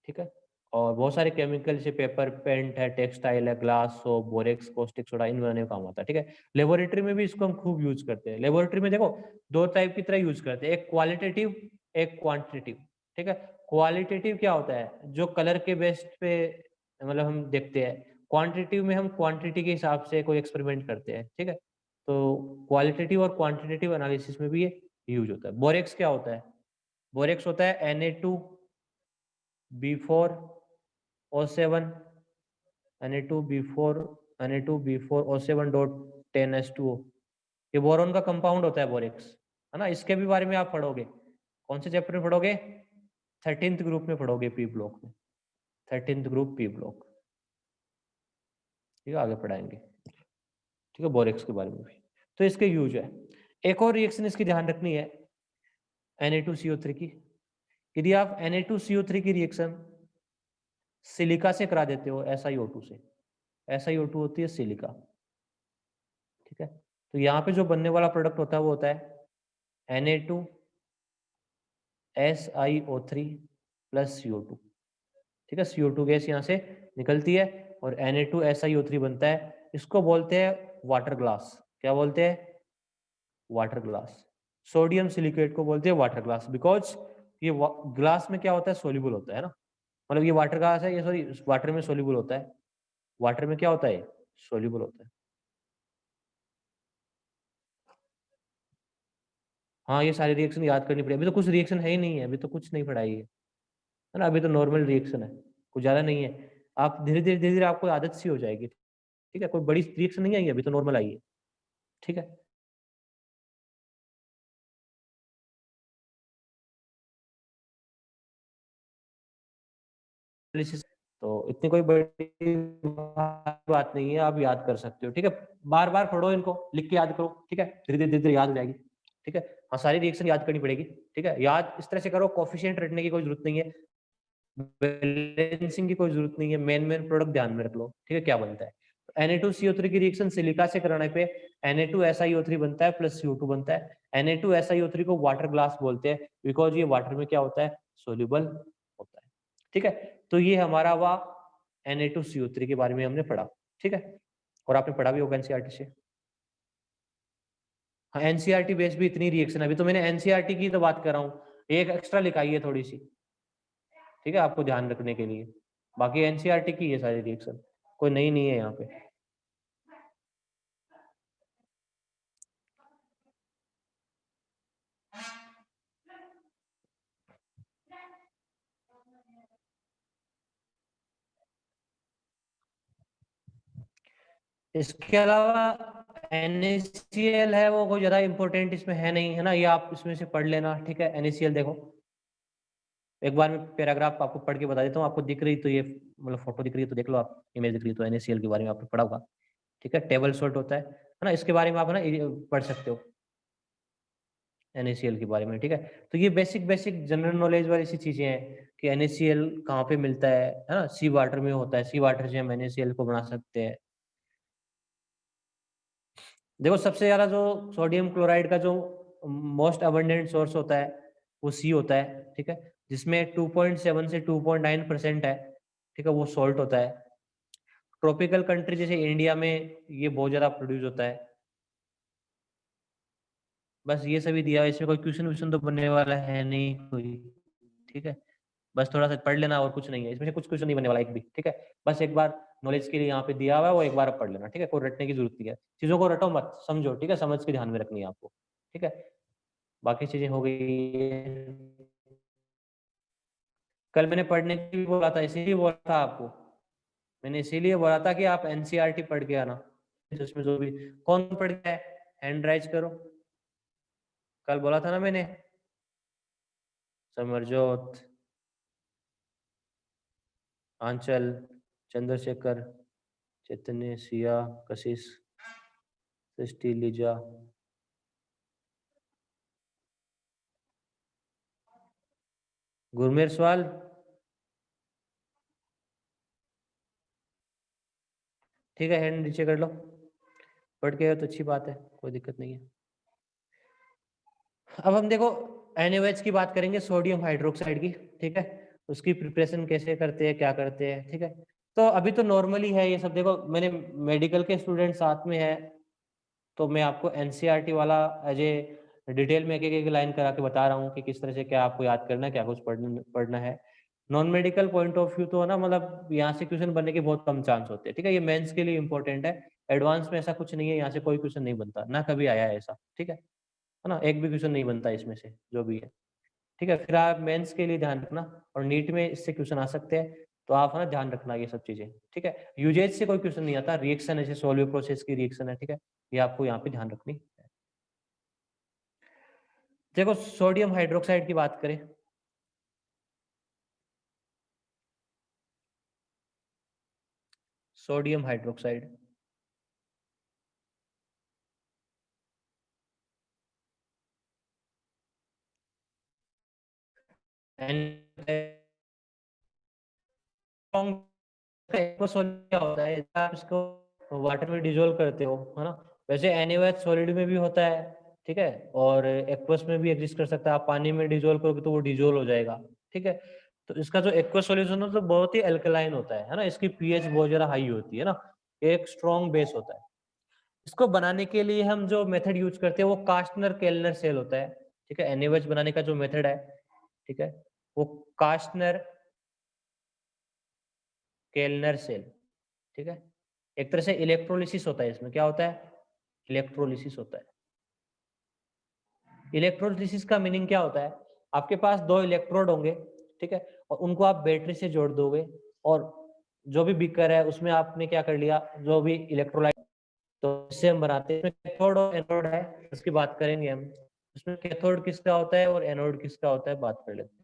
ठीक है, और बहुत सारे केमिकल से, पेपर, पेंट है, टेक्सटाइल है, glass, soap, borax, caustic soda, इन बनाने का काम आता है। ठीक है, लेबोरेटरी में भी इसको हम खूब यूज करते हैं। लेबोरेटरी में देखो दो टाइप की तरह यूज करते हैं, एक क्वालिटेटिव, एक क्वांटिटेटिव। ठीक है, क्वालिटेटिव क्या होता है, जो कलर के बेस पे मतलब हम देखते हैं। क्वांटिटेटिव में हम क्वांटिटी के हिसाब से कोई एक्सपेरिमेंट करते हैं। ठीक है, तो क्वालिटेटिव और क्वांटिटेटिव एनालिसिस में भी ये यूज होता है। बोरेक्स क्या होता है, बोरेक्स होता है Na2B4O7, Na2B4O7.10H2O, ये बोरोन का कंपाउंड होता है बोरेक्स, है ना। इसके भी बारे में आप पढ़ोगे, कौन से चैप्टर में पढ़ोगे, 13th ग्रुप में पढ़ोगे, पी ब्लॉक में, 13th ग्रुप पी ब्लॉक। ठीक है, आगे पढ़ाएंगे। ठीक है, बोरेक्स के बारे में भी, तो इसके यूज है। एक और रिएक्शन इसकी ध्यान रखनी है Na2CO3 की। यदि आप Na2CO3 की रिएक्शन सिलिका से करा देते हो, SiO2 से, SiO2 होती है सिलिका। ठीक है, तो यहाँ पे जो बनने वाला प्रोडक्ट होता है वो होता है Na2SiO3 प्लस CO2। ठीक है, CO2 गैस यहाँ से निकलती है और Na2SiO3 बनता है। इसको बोलते हैं वाटर ग्लास। क्या बोलते हैं, वाटर ग्लास। सोडियम सिलिकेट को बोलते हैं वाटर ग्लास, बिकॉज ये ग्लास में क्या होता है, सोल्यूबल होता है ना, मतलब ये वाटर ग्लास है, ये सॉरी वाटर में सोल्यूबल होता है। वाटर में क्या होता है, सोल्यूबल होता है। हाँ, ये सारी रिएक्शन याद करनी पड़ेगी, अभी तो कुछ रिएक्शन है ही नहीं है, अभी तो कुछ नहीं पढ़ाई है ना, अभी तो नॉर्मल रिएक्शन है, कुछ ज्यादा नहीं है। आप धीरे धीरे आपको आदत सी हो जाएगी। ठीक है, कोई बड़ी रिएक्शन नहीं आई है, अभी तो नॉर्मल आई है। ठीक है, तो इतनी कोई बड़ी बात नहीं है, आप याद कर सकते हो। ठीक है, बार बार पढ़ो इनको, लिख के याद करो। ठीक है, धीरे धीरे याद हो जाएगी। ठीक है। हाँ, सारी रिएक्शन याद करनी पड़ेगी, ठीक है। याद इस तरह से करो, कोफिशिएंट रटने की कोई जरूरत नहीं है, बैलेंसिंग की कोई जरूरत नहीं है, मेन प्रोडक्ट ध्यान में रख लो, ठीक है, क्या बनता है। Na2CO3 की रिएक्शन सिलिका से कराने पे Na2SiO3 बनता है प्लस CO2 बनता है। Na2SiO3 को वाटर ग्लास बोलते हैं बिकॉज ये वाटर में क्या होता है, सोल्यूबल होता है, ठीक है। तो ये हमारा हुआ Na2CO3 के बारे में हमने पढ़ा, ठीक है, और आपने पढ़ा भी होगा एनसीईआरटी से। हाँ, एनसीईआरटी बेस्ड भी इतनी रिएक्शन, अभी तो मैंने एनसीईआरटी की तो बात कर रहा हूँ, एक एक्स्ट्रा लिखाई है थोड़ी सी, ठीक है, आपको ध्यान रखने के लिए। बाकी एनसीईआरटी की ये सारी रिएक्शन, कोई नई नहीं है यहाँ पे। इसके अलावा NaCl है, वो कोई ज्यादा इंपॉर्टेंट इसमें है नहीं, है ना, ये आप इसमें से पढ़ लेना, ठीक है। NaCl देखो, एक बार मैं पैराग्राफ आपको पढ़ के बता देता हूँ, आपको दिख रही तो ये मतलब फोटो दिख रही है तो देख लो, आप इमेज दिख रही है तो NaCl के बारे में आपने पढ़ा होगा, ठीक है। टेबल सॉल्ट होता है ना, इसके बारे में आप ना पढ़ सकते हो NaCl के बारे में, ठीक है। तो ये बेसिक बेसिक जनरल नॉलेज वाली सी चीजें हैं कि NaCl कहाँ पे मिलता है ना, सी वाटर में होता है, सी वाटर से हम NaCl को बना सकते हैं। देखो सबसे ज्यादा जो सोडियम क्लोराइड का जो मोस्ट अबंडेंट सोर्स होता है वो सी होता है, ठीक है, जिसमें 2.7 से 2.9% है, ठीक है, वो सॉल्ट होता है। ट्रॉपिकल कंट्री जैसे इंडिया में ये बहुत ज्यादा प्रोड्यूस होता है। बस ये सभी दिया है, इसमें कोई क्वेश्चन व्यूशन तो बनने वाला है नहीं कोई, ठीक है। बस थोड़ा सा पढ़ लेना और कुछ नहीं है, इसमें से कुछ क्वेश्चन नहीं बनने वाला एक भी, ठीक है। बस एक बार नॉलेज के लिए यहाँ पे दिया हुआ है, वो एक बार पढ़ लेना, ठीक है, कोई रटने की जरूरत नहीं है, चीजों को रटो मत, समझो, ठीक है, समझ के ध्यान में रखनी है आपको, ठीक है। बाकी चीजें हो गई। कल मैंने पढ़ने के लिए बोला था, इसीलिए बोला था आपको, मैंने इसीलिए बोला था कि आप एनसीईआरटी पढ़ के आना, उसमें जो भी कौन पढ़ गया है हैंड राइज करो, कल बोला था ना मैंने, समरजोत, आंचल, चंद्रशेखर, चैतन्य, सिया, कशिश, सृष्टि, लीजा, गुरमेर सवाल, ठीक है, हैंड नीचे कर लो, पढ़ के आए तो अच्छी बात है, कोई दिक्कत नहीं है। अब हम देखो NaOH की बात करेंगे, सोडियम हाइड्रोक्साइड की, ठीक है, उसकी प्रिपरेशन कैसे करते हैं, क्या करते हैं, ठीक है। तो अभी तो नॉर्मली है ये सब, देखो मैंने मेडिकल के स्टूडेंट साथ में है तो मैं आपको एनसीईआरटी वाला एज ए डिटेल में एक एक लाइन करा के बता रहा हूँ कि किस तरह से क्या आपको याद करना है, क्या कुछ पढ़ना है। Non medical point of view तो ना, मतलब यहाँ से क्वेश्चन बनने के बहुत कम चांस होते हैं, ठीक है, ये मेंस के लिए इंपॉर्टेंट है, एडवांस में ऐसा कुछ नहीं है, यहाँ से कोई क्वेश्चन नहीं बनता, ना कभी आया है ऐसा, ठीक है ना, एक भी क्वेश्चन नहीं बनता इसमें से जो भी है, ठीक है। फिर आप मेंस के लिए ध्यान रखना, और नीट में इससे क्वेश्चन आ सकते हैं, तो आप है ना ध्यान रखना ये सब चीजें, ठीक है। यूजेज से कोई क्वेश्चन नहीं आता, रिएक्शन है, जैसे सोल्यूट प्रोसेस की रिएक्शन है, ठीक है, ये आपको यहाँ पे ध्यान रखनी है। देखो सोडियम हाइड्रोक्साइड की बात करें, सोडियम हाइड्रोक्साइड एंड क्या होता है, आप इसको वाटर में डिजोल्व करते हो, है ना, वैसे NaOH सॉलिड में भी होता है, ठीक है, और एक्वस में भी एग्जिस्ट कर सकता है, आप पानी में डिजोल्व करोगे तो वो डिजोल्व हो जाएगा, ठीक है। तो इसका जो एक्वस सॉल्यूशन होता है तो बहुत ही अल्कलाइन होता है ना, इसकी पीएच बहुत ज्यादा हाई होती है ना, एक स्ट्रॉन्ग बेस होता है। इसको बनाने के लिए हम जो मेथड यूज करते हैं वो कास्टनर केल्नर सेल होता है, ठीक है। NaOH बनाने का जो मेथड है, ठीक है, वो कास्टनर केल्नर सेल, ठीक है। एक तरह से इलेक्ट्रोलिसिस होता है, इसमें क्या होता है, इलेक्ट्रोलिसिस होता है। इलेक्ट्रोलिसिस का मीनिंग क्या होता है, आपके पास दो इलेक्ट्रोड होंगे, ठीक है, और उनको आप बैटरी से जोड़ दोगे, और जो भी बीकर है उसमें आपने क्या कर लिया, जो भी इलेक्ट्रोलाइट, तो इससे हम बनाते हैं, कैथोड और एनोड है, उसकी बात करेंगे हम, उसमें कैथोड किसका होता है और एनोड किसका होता है, बात कर लेते हैं।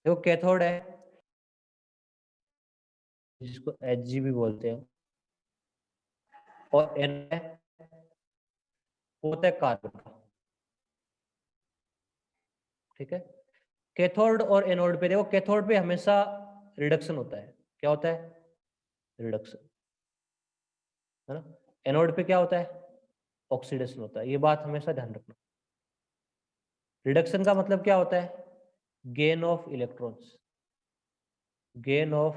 देखो कैथोड है जिसको Hg भी बोलते हैं, और एनोड है वो होता है कार्बन का, ठीक है। कैथोड और एनोड पे देखो, कैथोड पे हमेशा रिडक्शन होता है। क्या होता है? रिडक्शन, है ना। एनोड पे क्या होता है? ऑक्सीडेशन होता है। ये बात हमेशा ध्यान रखना। रिडक्शन का मतलब क्या होता है? Gain of electrons, gain of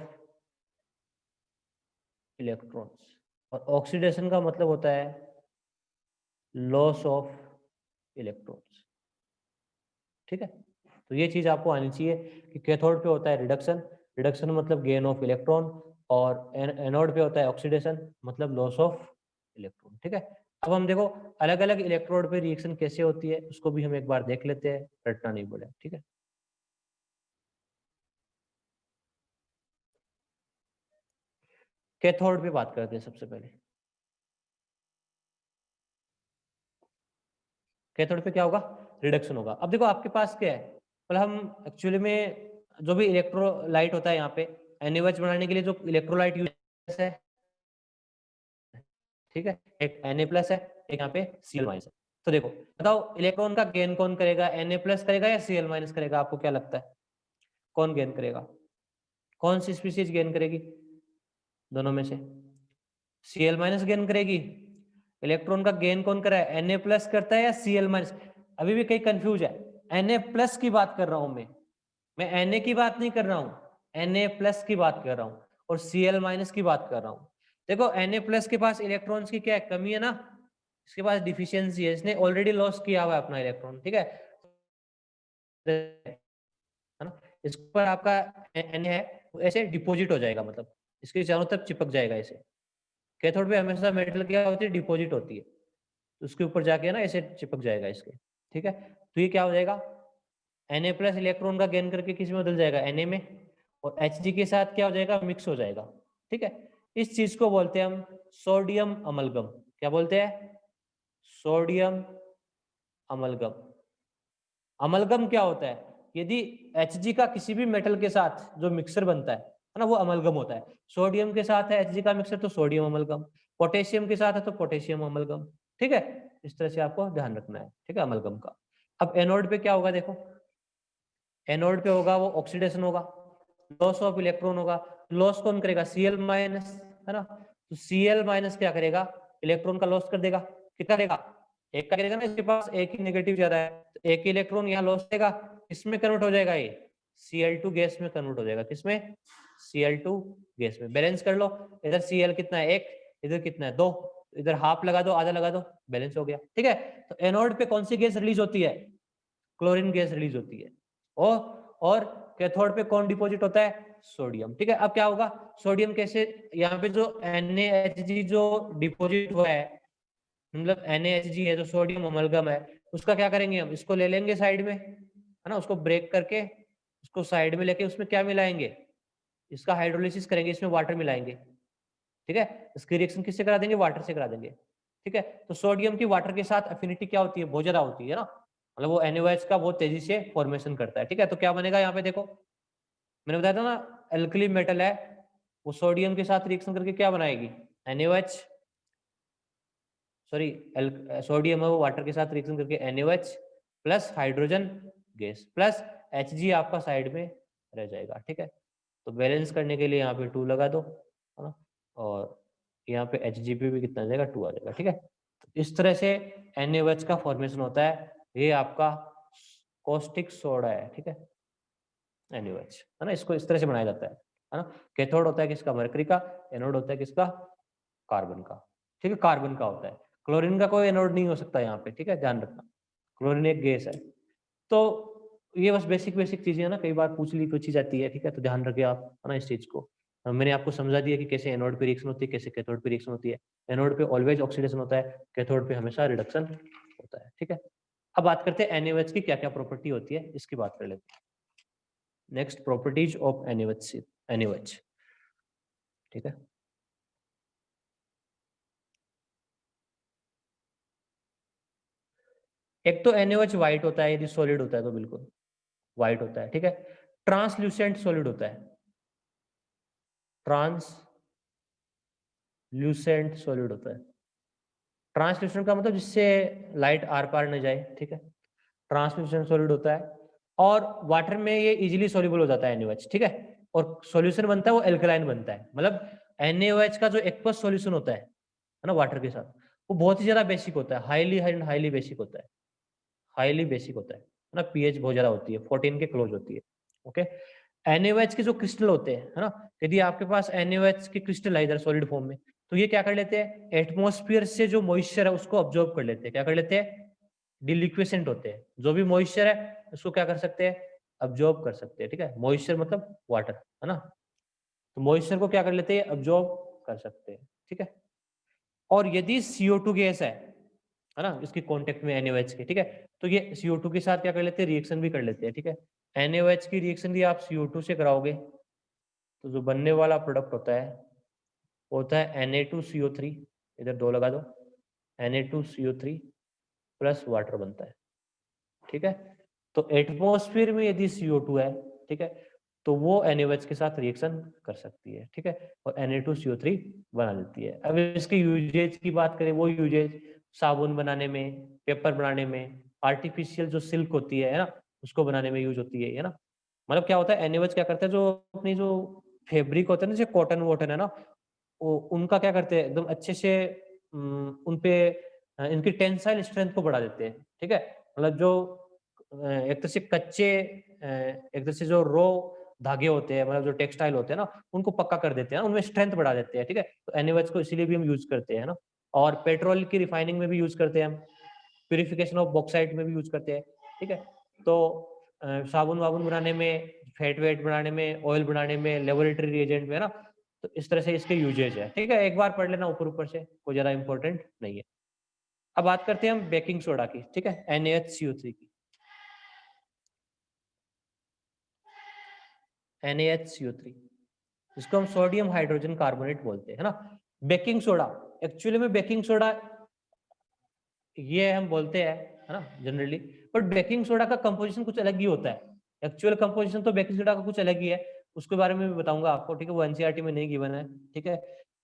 electrons. और ऑक्सीडेशन का मतलब होता है लॉस ऑफ इलेक्ट्रॉन्स, ठीक है। तो ये चीज आपको आनी चाहिए कि कैथोड पे होता है रिडक्शन, रिडक्शन मतलब गेन ऑफ इलेक्ट्रॉन, और एनोड पे होता है ऑक्सीडेशन मतलब लॉस ऑफ इलेक्ट्रॉन, ठीक है। अब हम देखो अलग अलग इलेक्ट्रोड पे रिएक्शन कैसे होती है उसको भी हम एक बार देख लेते हैं, रटना नहीं पड़े, ठीक है। कैथोड पे बात करते हैं सबसे पहले। कैथोड पे क्या होगा? रिडक्शन होगा। अब देखो आपके पास क्या है, मतलब हम एक्चुअली में जो भी इलेक्ट्रोलाइट होता है यहाँ पे NaOH बनाने के लिए जो इलेक्ट्रोलाइट यूज है, ठीक है, एक Na+ है, एक यहाँ पे Cl- है। तो देखो बताओ इलेक्ट्रॉन का गेन कौन करेगा, Na+ करेगा या Cl- करेगा? आपको क्या लगता है कौन गेन करेगा? कौन सी स्पीशीज गेन करेगी दोनों में से? Cl- गेन करेगी। इलेक्ट्रॉन का गेन कौन कर रहा है, Na+ करता है या Cl-? अभी भी कहीं कंफ्यूज है। Na+ की बात कर रहा हूं मैं Na की बात नहीं कर रहा हूं, Na+ की बात कर रहा हूं, और Cl- की बात कर रहा हूं। देखो Na+ के पास इलेक्ट्रॉन्स की क्या है, कमी है ना, इसके पास डिफिशियंसी है, इसने ऑलरेडी लॉस किया हुआ है अपना इलेक्ट्रॉन, ठीक है ना। इस पर आपका Na है वो ऐसे डिपॉजिट हो जाएगा, मतलब इसके चारों तरफ चिपक जाएगा ऐसे। कैथोड पे हमेशा मेटल क्या होती है, डिपॉजिट होती है, तो उसके ऊपर जाके ना ऐसे चिपक जाएगा इसके, ठीक है। तो ये क्या हो जाएगा, Na+ इलेक्ट्रॉन का गेन करके किस में बदल जाएगा, Na में, और Hg के साथ क्या हो जाएगा, मिक्स हो जाएगा, ठीक है। इस चीज को बोलते हैं हम सोडियम अमलगम। क्या बोलते हैं? Sodium amalgam. अमलगम क्या होता है, यदि Hg का किसी भी मेटल के साथ जो मिक्सर बनता है ना, वो अमलगम होता है। सोडियम के साथ है Hg का मिक्सर तो सोडियम अमलगम, पोटेशियम के साथ है तो पोटेशियम अमलगम, ठीक है। इस तरह से आपको ध्यान रखना है, ठीक है, अमलगम का। अब एनोड पे क्या होगा, देखो एनोड पे होगा वो ऑक्सीडेशन होगा, लॉस ऑफ इलेक्ट्रॉन होगा। लॉस कौन करेगा, Cl-, है ना। तो Cl- क्या करेगा, इलेक्ट्रॉन का लॉस कर देगा। कितना देगा, एक का करेगा ना, इसके पास एक ही नेगेटिव ज्यादा है, तो एक ही इलेक्ट्रॉन यहाँ लॉस देगा, इसमें कन्वर्ट हो जाएगा, ये Cl2 गैस में कन्वर्ट हो जाएगा। किसमें? Cl2 गैस में। बैलेंस कर लो, इधर Cl कितना है, एक, इधर कितना है, दो, इधर हाफ लगा दो, आधा लगा दो, बैलेंस हो गया, ठीक है। तो एनोड पे कौन सी गैस रिलीज होती है, क्लोरीन गैस रिलीज होती है। और कैथोड पे कौन डिपॉजिट होता है, सोडियम, ठीक है। अब क्या होगा, सोडियम कैसे, यहाँ पे जो NaHg जो डिपॉजिट हुआ है, मतलब NaHg है जो सोडियम अमलगम है, उसका क्या करेंगे हम, इसको ले लेंगे साइड में, है ना, उसको ब्रेक करके उसको साइड में लेके उसमें क्या मिलाएंगे, इसका हाइड्रोलिसिस करेंगे, इसमें वाटर मिलाएंगे, ठीक है। इसकी रिएक्शन किससे करा देंगे, वाटर से करा देंगे, ठीक है। तो सोडियम की वाटर के साथ अफिनिटी क्या होती है, बहुत ज्यादा होती है ना, मतलब वो NaOH का बहुत तेजी से फॉर्मेशन करता है, ठीक है। तो क्या बनेगा यहाँ पे देखो, मैंने बताया था ना एल्कली मेटल है, वो सोडियम के साथ रिएक्शन करके क्या बनाएगी, NaOH, सॉरी सोडियम है वो वाटर के साथ रिएक्शन करके NaOH plus hydrogen gas plus Hg आपका साइड में रह जाएगा, ठीक है। तो बैलेंस करने के लिए यहाँ पे 2 लगा दो, है ना, और यहाँ पे Hg पे भी कितना आ जाएगा, 2 आ जाएगा, ठीक है। तो इस तरह से NaOH का फॉर्मेशन होता है, ये आपका कॉस्टिक सोडा है, ठीक है, NaOH, है ना। इसको इस तरह से बनाया जाता है ना। कैथोड होता है किसका, मरकरी का, एनोड होता है किसका, कार्बन का, ठीक है, कार्बन का होता है। क्लोरीन का कोई एनोड नहीं हो सकता यहाँ पे, ठीक है, ध्यान रखना, क्लोरीन एक गैस है। तो ये बस बेसिक बेसिक चीजें है ना, कई बार पूछी जाती है, ठीक है, तो ध्यान रखिए आप, है ना, इस चीज को। मैंने आपको समझा दिया कि कैसे एनोड पे रिएक्शन होती है, कैसे कैथोड पे रिएक्शन होती है। एनोड पे ऑलवेज ऑक्सीडेशन होता है, कैथोड पे हमेशा रिडक्शन होता है, ठीक है। अब बात करते हैं NaOH की क्या क्या प्रॉपर्टी होती है, इसकी बात कर लेते हैं। नेक्स्ट प्रॉपर्टीज ऑफ NaOH, ठीक है। एक तो NaOH व्हाइट होता है, यदि सॉलिड होता है तो बिल्कुल व्हाइट होता है, ठीक है। ट्रांसल्यूसेंट सॉलिड होता है, ट्रांसल्यूसेंट सॉलिड होता है। ट्रांसल्यूसेंट का मतलब जिससे लाइट आर पार न जाए, ठीक है, ट्रांसल्यूसेंट सॉलिड होता है। और वाटर में ये इजीली सॉल्युबल हो जाता है NaOH, ठीक है, और सॉल्यूशन बनता है वो एल्कलाइन बनता है। मतलब NaOH का जो एक्वस सॉल्यूशन होता है ना वाटर के साथ, वो बहुत ही ज्यादा बेसिक होता है, हाईली बेसिक होता है, हाईली बेसिक होता है ना, पीएच बहुत ज्यादा होती है, 14 के क्लोज होती है। ओके, NaOH के जो क्रिस्टल होते हैं, है ना, यदि आपके पास NaOH के क्रिस्टल है इधर सॉलिड फॉर्म में, तो ये क्या कर लेते हैं, एटमॉस्फेयर से जो मॉइस्चर है उसको ऑब्जॉर्व कर लेते हैं। क्या कर लेते हैं, डिलिक्विसेंट होते हैं। जो भी मॉइस्चर है उसको क्या कर सकते हैं, ऑब्जॉर्व कर सकते हैं। ठीक है, मॉइस्चर मतलब वाटर, है ना, तो मॉइस्चर को क्या कर लेते हैं, ऑब्जॉर्व कर सकते हैं। ठीक है, और यदि CO2 गैस है ना, इसके कांटेक्ट में NaOH के, ठीक है, तो ये CO2 के साथ क्या कर लेते हैं, रिएक्शन भी कर लेते हैं। ठीक है, NaOH की रिएक्शन भी आप CO2 से कराओगे तो जो बनने वाला प्रोडक्ट होता है Na2CO3, इधर 2 लगा दो, Na2CO3 प्लस वाटर बनता है। ठीक है, तो एटमॉस्फेयर में यदि CO2 है, ठीक है, तो वो NaOH के साथ रिएक्शन कर सकती है। ठीक है, और Na2CO3 बना देती है। अब इसके यूजेज की बात करें, वो यूजेज साबुन बनाने में, पेपर बनाने में, आर्टिफिशियल जो सिल्क होती है ना, उसको बनाने में यूज होती है ना। मतलब क्या होता है, NaOH क्या करता है, जो अपनी जो फैब्रिक होता है ना, जैसे कॉटन वॉटन है ना, उनका क्या करते हैं, एकदम अच्छे से उनपे इनकी टेंसाइल स्ट्रेंथ को बढ़ा देते हैं। ठीक है, मतलब जो एक तरह से कच्चे, एक तरह से जो रो धागे होते हैं, मतलब जो टेक्सटाइल होते हैं ना, उनको पक्का कर देते हैं, उनमें स्ट्रेंथ बढ़ा देते हैं। ठीक है, तो NaOH को इसीलिए भी हम यूज करते हैं ना, और पेट्रोल की रिफाइनिंग में भी यूज करते हैं हम, प्यूरिफिकेशन ऑफ बॉक्साइट में भी यूज करते हैं। ठीक है, तो साबुन वाबुन बनाने में, फैट वेट बनाने में, ऑयल बनाने में, लेबोरेटरी रिएजेंट में, है ना, तो इस तरह से इसके यूजेज है। ठीक है, एक बार पढ़ लेना ऊपर ऊपर से, कोई ज्यादा इंपॉर्टेंट नहीं है। अब बात करते हैं हम बेकिंग सोडा की। ठीक है, NaHCO3 की, NaHCO3, इसको हम सोडियम हाइड्रोजन कार्बोनेट बोलते हैं, है ना। बेकिंग सोडा, एक्चुअली में बेकिंग सोडा ये हम बोलते हैं, है ना, जनरली, बट बेकिंग सोडा का कंपोजिशन कुछ अलग ही होता है। एक्चुअल कंपोजिशन तो बेकिंग सोडा का कुछ अलग ही है, उसके बारे में भी बताऊंगा आपको। ठीक है, वो NCERT में नहीं गिवन है। ठीक है,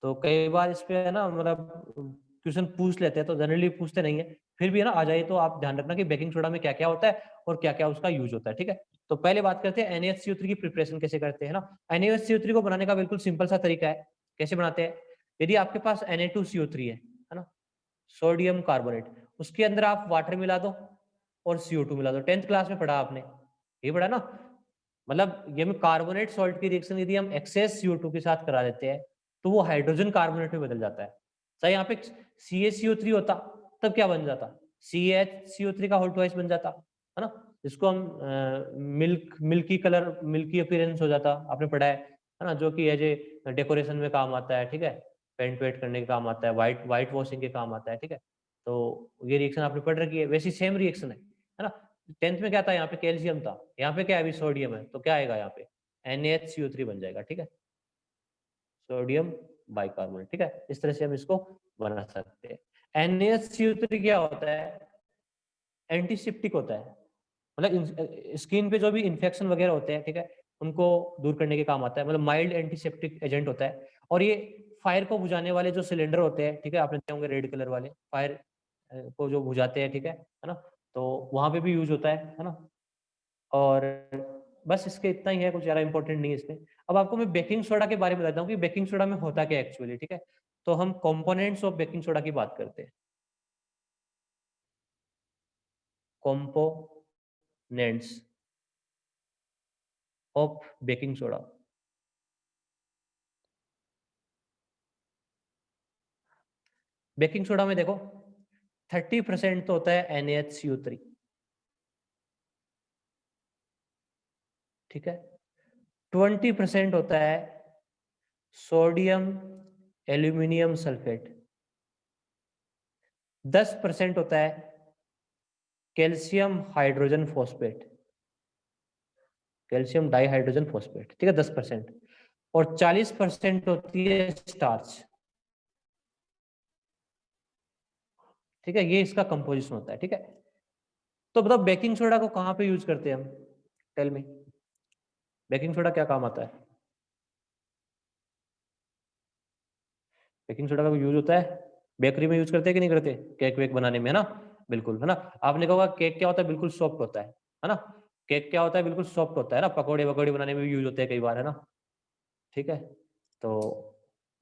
तो कई बार इस पे है ना, मतलब क्वेश्चन पूछ लेते हैं, तो जनरली पूछते नहीं है, फिर भी है ना, आ जाए तो आप ध्यान रखना कि बेकिंग सोडा में क्या क्या होता है और क्या क्या उसका यूज होता है। ठीक है, तो पहले बात करते हैं NaHCO3 की प्रिपरेशन कैसे करते हैं ना। NaHCO3 को बनाने का बिल्कुल सिंपल सा तरीका है। कैसे बनाते हैं, यदि आपके पास Na2CO3 है ना, सोडियम कार्बोनेट, उसके अंदर आप वाटर मिला दो और CO2 मिला दो। 10th क्लास में पढ़ा आपने, ये पढ़ा ना। मतलब ये में कार्बोनेट सॉल्ट की रिएक्शन यदि हम एक्सेस CO2 के साथ करा देते हैं तो वो हाइड्रोजन कार्बोनेट में बदल जाता है। सही, यहाँ पे CaCO3 होता तब क्या बन जाता, CaHCO3 का होल ट्वाइस बन जाता, है ना, जिसको हम मिल्की कलर, मिल्की अपीयरेंस हो जाता, आपने पढ़ा है ना, जो कि एज ए डेकोरेशन में काम आता है। ठीक है, पेंट वेट करने के काम आता है, व्हाइट वॉशिंग के काम आता है। ठीक है, तो ये रिएक्शन आपने पढ़ रखी है, वैसी सेम रिएक्शन है ना। 10th में क्या था, यहाँ पे कैल्शियम था, यहाँ पे क्या है, अभी सोडियम है, तो क्या आएगा यहाँ पे, NaHCO3 बन जाएगा। ठीक है, सोडियम बाइकार्बोनेट। ठीक है, इस तरह से हम इसको बना सकते हैं। NaHCO3 क्या होता है, एंटीसेप्टिक होता है, मतलब स्किन पे जो भी इन्फेक्शन वगैरह होते हैं, ठीक है, उनको दूर करने के काम आता है, मतलब माइल्ड एंटीसेप्टिक एजेंट होता है। और ये फायर को बुझाने वाले जो सिलेंडर होते हैं, ठीक है, आपने देखे होंगे रेड कलर वाले, फायर को जो बुझाते हैं, ठीक है ना, तो वहां पे भी यूज होता है ना। और बस इसके इतना ही है, कुछ ज्यादा इंपॉर्टेंट नहीं है इसमें। अब आपको मैं बेकिंग सोडा के बारे में बताता हूँ कि बेकिंग सोडा में होता क्या एक्चुअली। ठीक है, तो हम कंपोनेंट्स ऑफ बेकिंग सोडा की बात करते हैं, components of baking soda. Baking soda में देखो 30% तो होता है NaHCO3, ठीक है, 20% होता है सोडियम एल्यूमिनियम सल्फेट, 10% होता है calcium hydrogen phosphate, calcium dihydrogen phosphate, ठीक है, 10%। और 40% होती है स्टार्च। ठीक है, ये इसका कंपोजिशन होता है। ठीक है, तो बताओ बेकिंग सोडा को कहाँ पे यूज करते हैं हम, टेल मी। बेकिंग सोडा क्या काम आता है? बेकिंग सोडा का यूज होता है बेकरी में, यूज करते हैं कि नहीं करते, केक वेक बनाने में, है ना? बिल्कुल, है ना? आपने कहा केक क्या होता है, बिल्कुल सॉफ्ट होता है ना? केक क्या होता है, बिल्कुल सॉफ्ट होता है ना, पकौड़े वकौड़े बनाने में भी यूज होते हैं कई बार, है ना? ठीक है, तो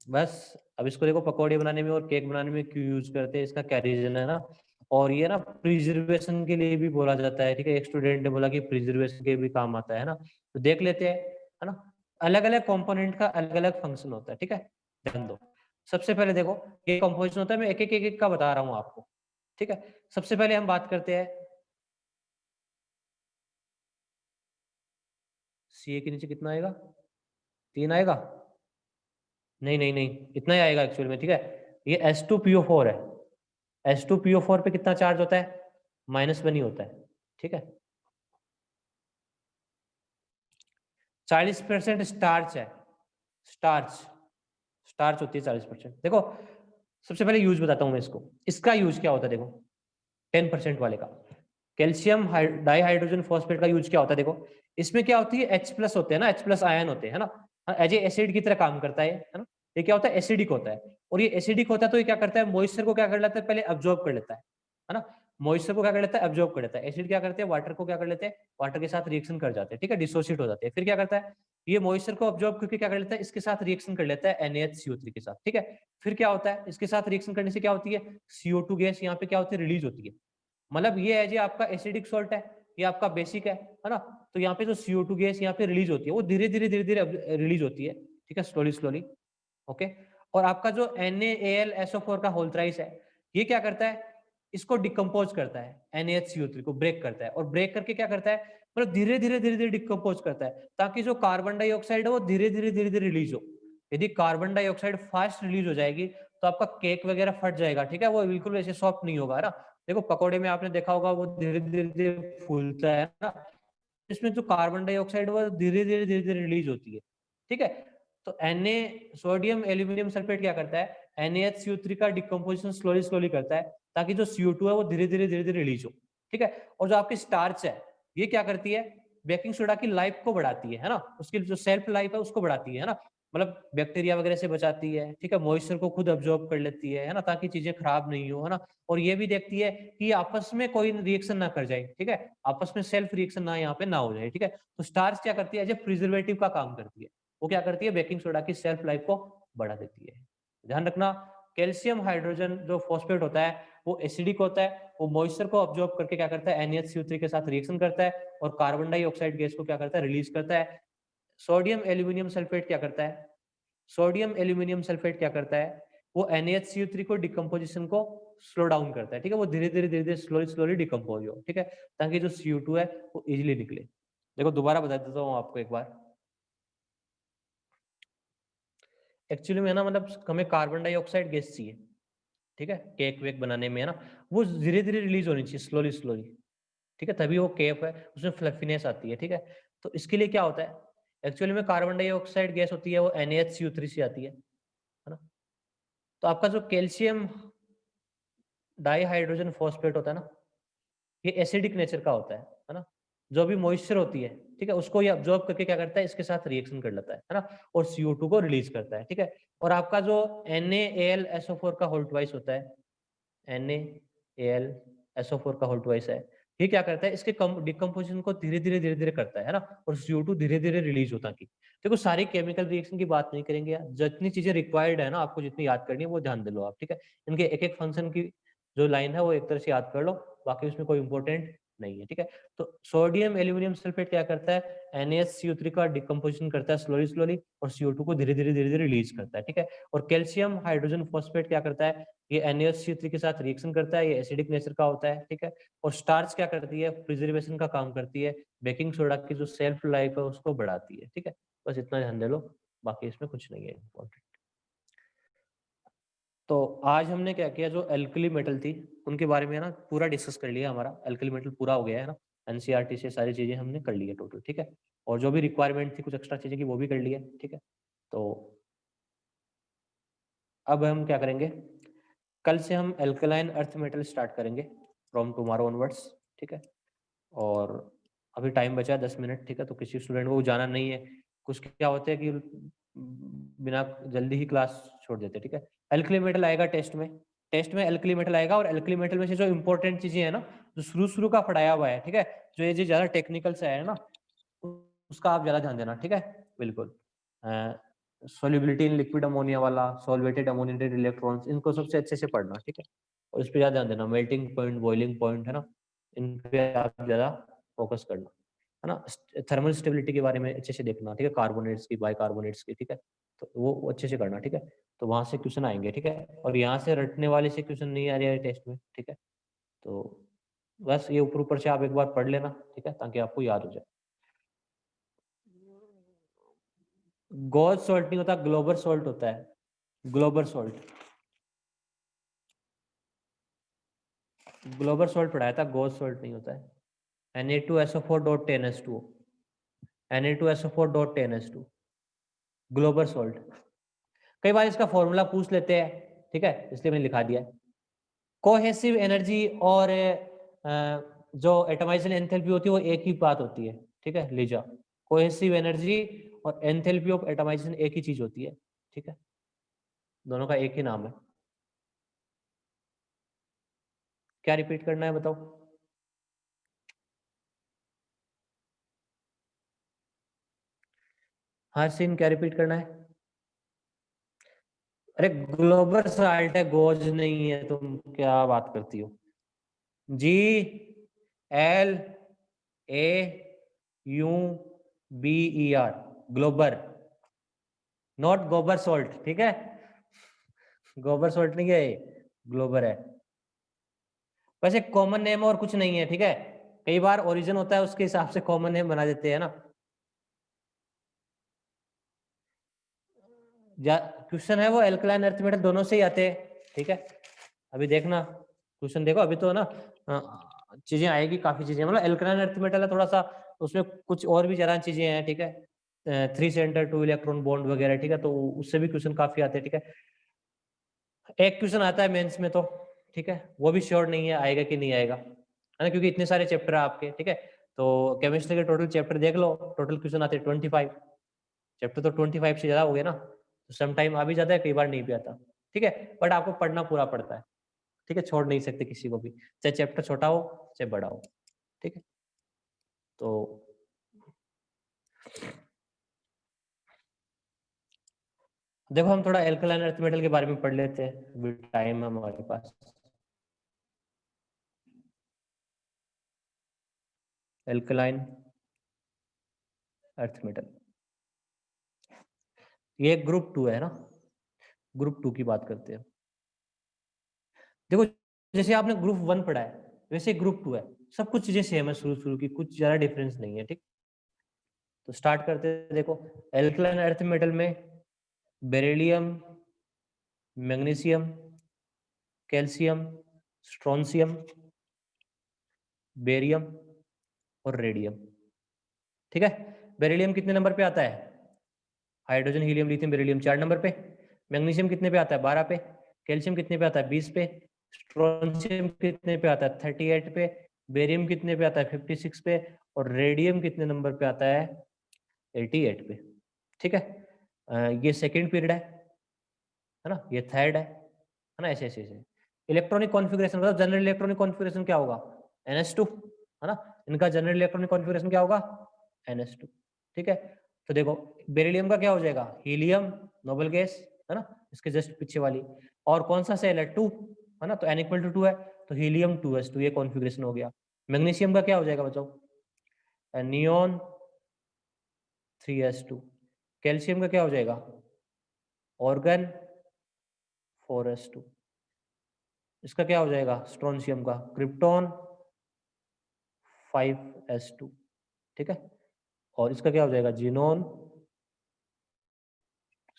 बस अब इसको देखो पकौड़े बनाने में और केक बनाने में क्यों यूज करते हैं, इसका क्या रीजन है ना? और ये ना प्रिजर्वेशन के लिए भी बोला जाता है, ठीक है? एक स्टूडेंट ने बोला कि प्रिजर्वेशन के भी काम आता है ना, तो देख लेते हैं, है ना? अलग अलग कंपोनेंट का अलग अलग फंक्शन होता है, ठीक है? ध्यान दो। सबसे पहले देखो ये कंपोजिशन होता है, मैं एक एक का बता रहा हूँ आपको, ठीक है? सबसे पहले हम बात करते हैं सी ए के नीचे कितना आएगा, 3 आएगा? नहीं नहीं नहीं, इतना ही आएगा एक्चुअल में, ठीक है? ये H2PO4 है, H2PO4 पे कितना चार्ज होता है, -1 ही होता है, ठीक है? 40% स्टार्च है, स्टार्च, स्टार्च होती है 40%। देखो सबसे पहले यूज बताता हूं मैं इसको, इसका यूज क्या होता है देखो, 10% वाले का कैल्शियम डाइहाइड्रोजन फॉस्फेट का यूज क्या होता है देखो, इसमें क्या होती है H+ होते हैं ना, H+ आयन होते हैं ना, एज ए एसिड की तरह काम करता है ना? ये क्या होता है, एसिडिक होता है, और ये एसिडिक होता है तो ये क्या करता है, मॉइस्चर को क्या कर लेता है, पहले अब्जॉर्ब कर लेता है ना? मॉइस्चर को क्या कर लेता है, अब्जॉर्ब कर लेता है। एसिड क्या करते हैं, वाटर को क्या कर लेते हैं, वाटर के साथ रिएक्शन कर जाते हैं, ठीक है? डिसोसिएट हो जाते हैं। फिर क्या करता है, ये मॉइस्चर को अब्जॉर्ब करके क्या कर लेता है, इसके साथ रिएक्शन कर लेता है NaHCO3 के साथ, ठीक है? फिर क्या होता है, इसके साथ रिएक्शन करने से क्या होती है, CO2 गैस यहाँ पे क्या होती है, रिलीज होती है। मतलब ये है जी आपका एसिडिक सॉल्ट है, ये आपका बेसिक है ना? तो यहाँ पे जो CO2 गैस यहाँ पे रिलीज होती है, वो धीरे धीरे रिलीज होती है, ठीक है? Slowly slowly, okay? और आपका जो NaAlSO4 का होल थ्राइस है, ये क्या करता है, इसको डिकम्पोज करता है, NaHCO3 को ब्रेक करता है, और ब्रेक करके क्या करता है, मतलब धीरे धीरे डिकम्पोज करता है, ताकि जो कार्बन डाइऑक्साइड है वो धीरे धीरे रिलीज हो। यदि कार्बन डाइऑक्साइड फास्ट रिलीज हो जाएगी तो आपका केक वगैरह फट जाएगा, ठीक है? वो बिल्कुल ऐसे सॉफ्ट नहीं होगा, है ना? देखो पकोड़े में आपने देखा होगा वो धीरे धीरे फूलता है ना, इसमें जो कार्बन डाइऑक्साइड वो धीरे धीरे रिलीज होती है, ठीक है? तो Na सोडियम एल्यूमिनियम सल्फेट क्या करता है, NaHCO3 का डिकम्पोजिशन स्लोली स्लोली करता है, ताकि जो CO2 है वो धीरे धीरे रिलीज हो, ठीक है? और जो आपकी स्टार्च है, ये क्या करती है, बेकिंग सोडा की लाइफ को बढ़ाती है ना? उसकी जो सेल्फ लाइफ है उसको बढ़ाती है ना? मतलब बैक्टीरिया वगैरह से बचाती है, ठीक है? मॉइस्चर को खुद अब्जॉर्ब कर लेती है ना? ताकि चीजें खराब नहीं हो, है ना? और ये भी देखती है कि आपस में कोई रिएक्शन ना कर जाए, ठीक है? आपस में सेल्फ रिएक्शन ना यहाँ पे ना हो जाए, ठीक है? तो स्टार्च क्या करती है, एज ए प्रिजर्वेटिव का काम करती है। वो क्या करती है, बेकिंग सोडा की सेल्फ लाइफ को बढ़ा देती है। ध्यान रखना, कैल्शियम हाइड्रोजन जो फॉस्फेट होता है वो एसिडिक होता है, वो मॉइस्चर को ऑब्जॉर्ब करके क्या करता है, NaHCO3 के साथ रिएक्शन करता है और कार्बन डाइऑक्साइड गैस को क्या करता है, रिलीज करता है। सोडियम एल्यूमिनियम सल्फेट क्या करता है, सोडियम एल्यूमिनियम सल्फेट क्या करता है, वो NaHCO3 को डिकम्पोजिशन को स्लो डाउन करता है, ठीक है? वो धीरे धीरे स्लोली स्लोली डिकम्पोज हो, ठीक है? ताकि जो CO2 है वो इजिली निकले। देखो दोबारा बता देता हूँ आपको एक बार, एक्चुअली में ना मतलब हमें कार्बन डाइऑक्साइड गैस चाहिए, ठीक है? केक वेक बनाने में, है ना? वो धीरे धीरे रिलीज होनी चाहिए, स्लोली स्लोली, ठीक है? तभी वो केक है, उसमें फ्लफीनेस आती है, ठीक है? तो इसके लिए क्या होता है, एक्चुअली में कार्बन डाइऑक्साइड गैस होती है वो NaHCO3 से आती है ना? तो आपका जो कैल्शियम डाइहाइड्रोजन फॉस्फेट होता है ना, ये एसिडिक नेचर का होता है ना? जो भी मॉइस्चर होती है, ठीक है? उसको ये अब्जॉर्ब करके क्या करता है, इसके साथ रिएक्शन कर लेता है ना? और CO2 को रिलीज करता है, ठीक है? और आपका जो NaAlSO4 का होल ट्वाइस होता है, NaAlSO4 का होल ट्वाइस है, ये क्या करता है, इसके डिकम्पोजिशन को धीरे धीरे करता है ना? और CO2 धीरे-धीरे रिलीज होता है। देखो सारी केमिकल रिएक्शन की बात नहीं करेंगे यार, जितनी चीजें रिक्वायर्ड है ना आपको, जितनी याद करनी है वो ध्यान दे लो आप, ठीक है? इनके एक-एक फंक्शन की जो लाइन है वो एक तरह से याद कर लो, बाकी उसमें कोई इंपॉर्टेंट नहीं है, ठीक है? तो सोडियम एल्यूमिनियम सल्फेट क्या करता है, NaCO3 का डिकम्पोजिशन करता है स्लोली स्लोली और CO2 को धीरे धीरे रिलीज करता है, ठीक है? और कैल्शियम हाइड्रोजन फॉस्फेट क्या करता है, ये NaCO3 के साथ रिएक्शन करता है, ये एसिडिक नेचर का होता है, ठीक है? और स्टार्च क्या करती है, प्रिजर्वेशन का काम करती है, बेकिंग सोडा की जो सेल्फ लाइफ है उसको बढ़ाती है, ठीक है? बस इतना ध्यान दे लो, बाकी इसमें कुछ नहीं है इम्पोर्टेंट। तो आज हमने क्या किया, जो एल्कली मेटल थी उनके बारे में ना पूरा डिस्कस कर लिया, हमारा एल्कली मेटल पूरा हो गया है ना? एनसीईआरटी से सारी चीजें हमने कर ली है टोटल, ठीक है? और जो भी रिक्वायरमेंट थी कुछ एक्स्ट्रा चीजें की वो भी कर ली है, ठीक है? तो अब हम क्या करेंगे, कल से हम एल्कलाइन अर्थ मेटल स्टार्ट करेंगे फ्रॉम टुमारो ऑनवर्ड्स, ठीक है? और अभी टाइम बचा है 10 मिनट, ठीक है, तो किसी स्टूडेंट को जाना नहीं है, कुछ क्या होता है कि बिना जल्दी ही क्लास छोड़ देते हैं, ठीक है। एल्कली मेटल आएगा टेस्ट में एल्कली मेटल आएगा, और एल्कली मेटल में से जो इंपॉर्टेंट चीजें है ना, जो शुरू का पढ़ाया हुआ है, ठीक है, जो ये ज्यादा टेक्निकल से है ना, उसका आप ज्यादा ध्यान देना, ठीक है, बिल्कुल। सोल्युबिलिटी इन लिक्विड अमोनिया वाला, सॉल्वेटेड अमोनिएटेड इलेक्ट्रॉन्स, इनको सबसे अच्छे से पढ़ना, ठीक है, और इस पे ज्यादा ध्यान देना। मेल्टिंग पॉइंट, बॉइलिंग पॉइंट, है ना, इन पे आप ज्यादा फोकस करना, है ना। थर्मल स्टेबिलिटी के बारे में अच्छे से देखना, ठीक है, कार्बोनेट्स की, बाइकार्बोनेट्स की, ठीक है, तो वो अच्छे से करना, ठीक है। तो वहां से क्वेश्चन आएंगे, ठीक है, और यहाँ से रटने वाले से क्वेश्चन नहीं आ रहा है टेस्ट में, ठीक है। तो बस ये ऊपर ऊपर से आप एक बार पढ़ लेना, ठीक है, ताकि आपको याद हो जाए। गॉज सॉल्ट नहीं होता, ग्लोबल सॉल्ट होता है, ग्लोबल सॉल्ट। ग्लोबल सॉल्ट पढ़ाया था, गॉज सॉल्ट नहीं होता है। Na2SO4.10H2O, Na2SO4.10H2, global salt. कई बार इसका फॉर्मूला पूछ लेते हैं, ठीक है, इसलिए मैंने लिखा दिया है। कोहेसिव एनर्जी और जो एटमाइजेशन एंथैल्पी होती है वो एक ही बात होती है, ठीक है, लीजा। कोहेसिव एनर्जी और एंथैल्पी ऑफ एटमाइजेशन एक ही चीज होती है, ठीक है, दोनों का एक ही नाम है। क्या रिपीट करना है बताओ? हर सीन क्या रिपीट करना है? अरे ग्लोबल सॉल्ट है, गोज नहीं है, तुम क्या बात करती हो? GLAUBER, ग्लोबर, नॉट गोबर सॉल्ट, ठीक है, गोबर सॉल्ट नहीं है, ग्लोबर है। वैसे कॉमन नेम और कुछ नहीं है, ठीक है, कई बार ओरिजिन होता है उसके हिसाब से कॉमन नेम बना देते हैं ना। क्वेश्चन है वो एल्कलाइन अर्थ मेटल दोनों से ही आते हैं, ठीक है। अभी देखना क्वेश्चन, देखो अभी तो ना चीजें आएगी, काफी चीजें, मतलब एल्कलाइन अर्थ मेटल है थोड़ा सा, उसमें कुछ और भी ज्यादा चीजें हैं, ठीक है, 3 सेंटर 2 इलेक्ट्रॉन बॉन्ड वगैरह, ठीक है, तो उससे भी क्वेश्चन काफी आते हैं, ठीक है। एक क्वेश्चन आता है मेंस में तो, ठीक है, वो भी श्योर नहीं है आएगा कि नहीं आएगा, है ना, क्योंकि इतने सारे चैप्टर है आपके, ठीक है। तो केमिस्ट्री के टोटल चैप्टर देख लो, टोटल क्वेश्चन आते हैं 25 चैप्टर, तो 25 से ज्यादा हो गया ना, तो सम टाइम आ भी जाता है, कई बार नहीं भी आता, ठीक है, बट आपको पढ़ना पूरा पड़ता है, ठीक है, छोड़ नहीं सकते किसी को भी, चाहे चैप्टर छोटा हो चाहे बड़ा हो, ठीक है। तो देखो हम थोड़ा एल्कलाइन अर्थ मेटल के बारे में पढ़ लेते हैं, टाइम है हमारे पास। एल्कलाइन अर्थ मेटल, ये ग्रुप 2 है ना, ग्रुप 2 की बात करते हैं। देखो जैसे आपने ग्रुप 1 पढ़ा है, वैसे ग्रुप 2 है, सब कुछ चीजें सेम है, शुरू शुरू की कुछ ज्यादा डिफरेंस नहीं है, ठीक। तो स्टार्ट करते हैं, देखो एल्कलाइन अर्थ मेटल में beryllium, magnesium, calcium, strontium, barium और रेडियम, ठीक है। बेरिलियम कितने नंबर पे आता है? Hydrogen helium lithium beryllium 4 number पे। मैग्नीशियम कितने पे आता है? 12 पे। कैल्शियम कितने पे आता है? 20 पे। स्ट्रोंशियम कितने पे आता है? 38 पे। बेरियम कितने पे आता है? 56 पे। और रेडियम कितने नंबर पे आता है? 88 पे, ठीक है। ये सेकेंड पीरियड है ना, ये थर्ड है ना, ऐसे ऐसे ऐसे। इलेक्ट्रॉनिक कॉन्फ़िगरेशन मतलब जनरल इलेक्ट्रॉनिक कॉन्फ़िगरेशन क्या होगा? NH2, है ना, इनका जनरल इलेक्ट्रॉनिक कॉन्फ़िगरेशन क्या होगा? NH2, ठीक है। तो देखो बेरिलियम का क्या हो जाएगा? हीलियम, नोबल गैस, है ना, इसके जस्ट पीछे वाली। और कौन सा सेल है? 2, है ना, तो N = 2 है, तो हीलियम 2s2, ये कॉन्फ़िगरेशन हो गया। मैग्नीशियम का क्या हो जाएगा बच्चों? Neon 3s2। कैल्शियम का क्या हो जाएगा? Organ 4s2। इसका क्या हो जाएगा? स्ट्रोंशियम का क्रिप्टॉन 5s2, ठीक है। और इसका क्या हो जाएगा? जीनोन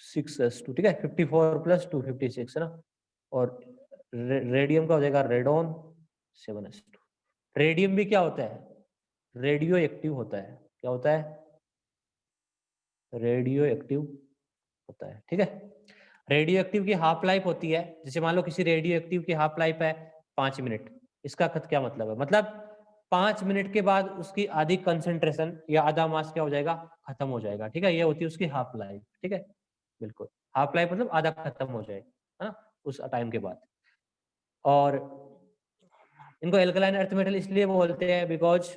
6s2, ठीक है, 54 + 2 56, है ना। और रेडियम का हो जाएगा रेडोन 7s2। रेडियम भी क्या होता है? रेडियो एक्टिव होता है। क्या होता है? रेडियो एक्टिव होता है, ठीक है। रेडियो एक्टिव की हाफ लाइफ होती है, जैसे मान लो किसी रेडियो एक्टिव की हाफ लाइफ है 5 मिनट, इसका क्या मतलब है? मतलब 5 मिनट के बाद उसकी आधी कंसंट्रेशन या आधा मास क्या हो जाएगा, खत्म हो जाएगा। ठीक है, ये होती है उसकी हाफ लाइफ। ठीक है, बिल्कुल हाफ लाइफ मतलब आधा खत्म हो जाएगा, है ना, उस टाइम के बाद। और इनको एल्कलाइन अर्थ मेटल इसलिए बोलते हैं बिकॉज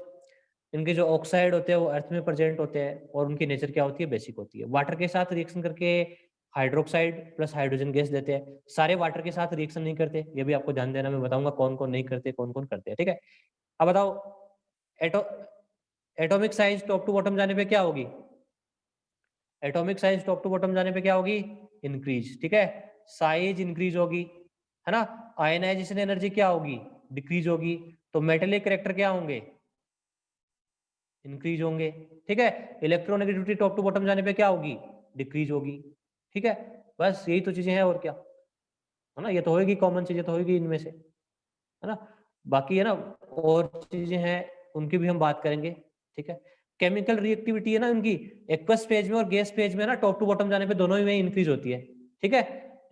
इनके जो ऑक्साइड होते हैं वो अर्थ में प्रेजेंट होते हैं और उनकी नेचर क्या होती है, बेसिक होती है। वाटर के साथ रिएक्शन करके हाइड्रोक्साइड प्लस हाइड्रोजन गैस देते हैं। सारे वाटर के साथ रिएक्शन नहीं करते, ये भी आपको ध्यान देना, मैं बताऊंगा कौन कौन नहीं करते, कौन कौन करते हैं। ठीक है, अब बताओ एटो atomic size top to bottom जाने पे क्या होगी, atomic size top to bottom जाने पे क्या होगी, इंक्रीज। ठीक है, साइज इंक्रीज होगी, है ना। आयनाइजेशन एनर्जी क्या होगी, डिक्रीज होगी। तो मेटेलिक कैरेक्टर क्या होंगे, इंक्रीज होंगे। ठीक है, इलेक्ट्रोनेगेटिविटी टॉप टू बॉटम जाने पे क्या होगी, डिक्रीज होगी। ठीक है, बस यही तो चीजें हैं और क्या, है ना। ये तो होगी कॉमन चीजें तो होगी इनमें से, है ना। बाकी है ना और चीजें हैं, उनकी भी हम बात करेंगे। ठीक है, केमिकल रिएक्टिविटी है ना उनकी एक्वस फेज में और गैस फेज में ना टॉप टू बॉटम जाने पे दोनों ही में इंक्रीज होती है। ठीक है,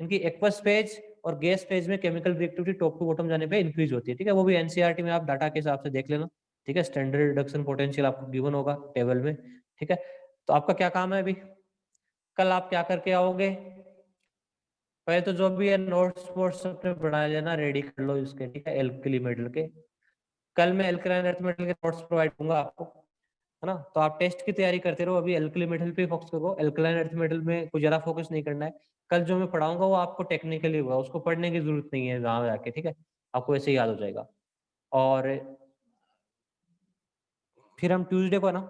इनकी एक्वस फेज और गैस फेज में chemical reactivity top to bottom जाने पे इंक्रीज होती है। ठीक है, वो भी एनसीईआरटी में आप डाटा के हिसाब से देख लेना। ठीक है, स्टैंडर्ड रिडक्शन पोटेंशियल आपको गिवन होगा टेबल में। ठीक है, तो आपका क्या काम है अभी, कल आप क्या करके आओगे, पहले तो जो भी है नोट्स वोट्स अपने बना लेना, रेडी कर लो इसके। ठीक है, एल्कली मेटल के कल मैं एल्कलाइन अर्थ मेटल के नोट्स प्रोवाइड करूंगा आपको, है ना। तो आप टेस्ट की तैयारी करते रहो, अभी एल्कली मेटल पे फोकस करो, एल्कलाइन अर्थ मेटल में कुछ ज्यादा फोकस नहीं करना है। कल जो मैं पढ़ाऊंगा वो आपको टेक्निकली होगा, उसको पढ़ने की जरूरत नहीं है वहां जाके। ठीक है, आपको ऐसे ही याद हो जाएगा। और फिर हम ट्यूसडे को ना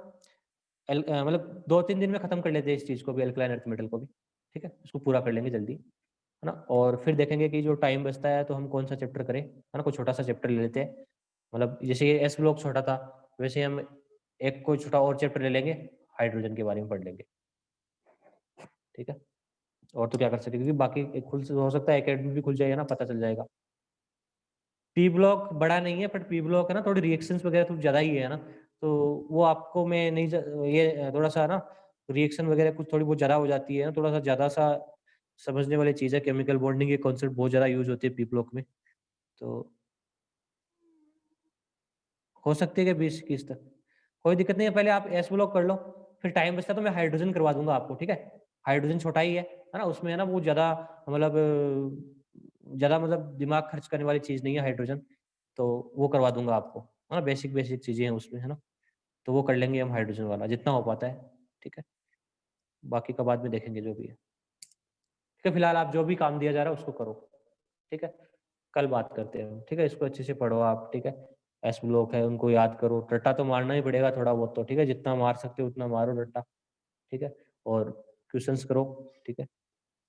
मतलब 2-3 दिन में खत्म कर लेते हैं इस चीज को भी, एल्कलाइन अर्थ मेटल को भी। ठीक है, इसको पूरा कर लेंगे जल्दी, है ना। और फिर देखेंगे कि जो टाइम बचता है तो हम कौन सा चैप्टर करें, है ना। कोई छोटा सा चैप्टर ले लेते हैं, मतलब जैसे ये एस ब्लॉक छोटा था वैसे हम एक कोई छोटा और चैप्टर ले लेंगे, हाइड्रोजन के बारे में पढ़ लेंगे। ठीक है, और तो क्या कर सकते, क्योंकि बाकी एक खुल हो सकता है एकेडमी भी खुल जाएगा ना, पता चल जाएगा। पी ब्लॉक बड़ा नहीं है, बट पी ब्लॉक है ना थोड़ी रिएक्शंस वगैरह तो ज्यादा ही है ना, तो वो आपको मैं नहीं ये थोड़ा सा ना रिएक्शन वगैरह कुछ थोड़ी बहुत ज्यादा हो जाती है ना, थोड़ा सा ज्यादा सा समझने वाली चीज है। केमिकल बॉन्डिंग के कॉन्सेप्ट बहुत ज्यादा यूज होती है पी ब्लॉक में, तो हो सकती है कि 20-21 तक, कोई दिक्कत नहीं है। पहले आप एस ब्लॉक कर लो, फिर टाइम बचता तो मैं हाइड्रोजन करवा दूंगा आपको। ठीक है, हाइड्रोजन छोटा ही है ना, उसमें है ना वो ज्यादा मतलब ज्यादा मतलब दिमाग खर्च करने वाली चीज नहीं है हाइड्रोजन, तो वो करवा दूंगा आपको, है ना। बेसिक बेसिक चीजें हैं उसमें, है ना, तो वो कर लेंगे हम हाइड्रोजन वाला जितना हो पाता है। ठीक है, बाकी का बाद में देखेंगे जो भी है। ठीक है, फिलहाल आप जो भी काम दिया जा रहा है उसको करो। ठीक है, कल बात करते हैं। ठीक है, इसको अच्छे से पढ़ो आप। ठीक है, एस ब्लॉक है उनको याद करो, रट्टा तो मारना ही पड़ेगा थोड़ा बहुत तो। ठीक है, जितना मार सकते हो उतना मारो रट्टा। ठीक है, और क्वेश्चंस करो। ठीक है,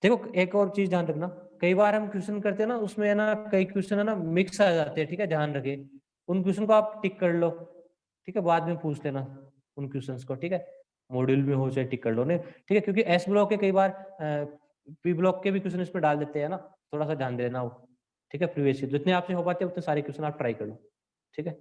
देखो एक और चीज ध्यान रखना, कई बार हम क्वेश्चन करते हैं ना उसमें है ना कई क्वेश्चन है ना मिक्स आ जाते हैं। ठीक है, ध्यान रखे उन क्वेश्चन को आप टिक कर लो। ठीक है, बाद में पूछ लेना उन क्वेश्चंस को। ठीक है, मॉड्यूल में हो चाहे टिक कर लो नहीं। ठीक है, क्योंकि एस ब्लॉक के कई बार पी ब्लॉक के भी क्वेश्चन इसमें डाल देते हैं ना, थोड़ा सा ध्यान देना वो। ठीक है, प्रीवियस जितने आपसे हो पाते हैं उतने सारे क्वेश्चन आप ट्राई कर लो। ठीक है।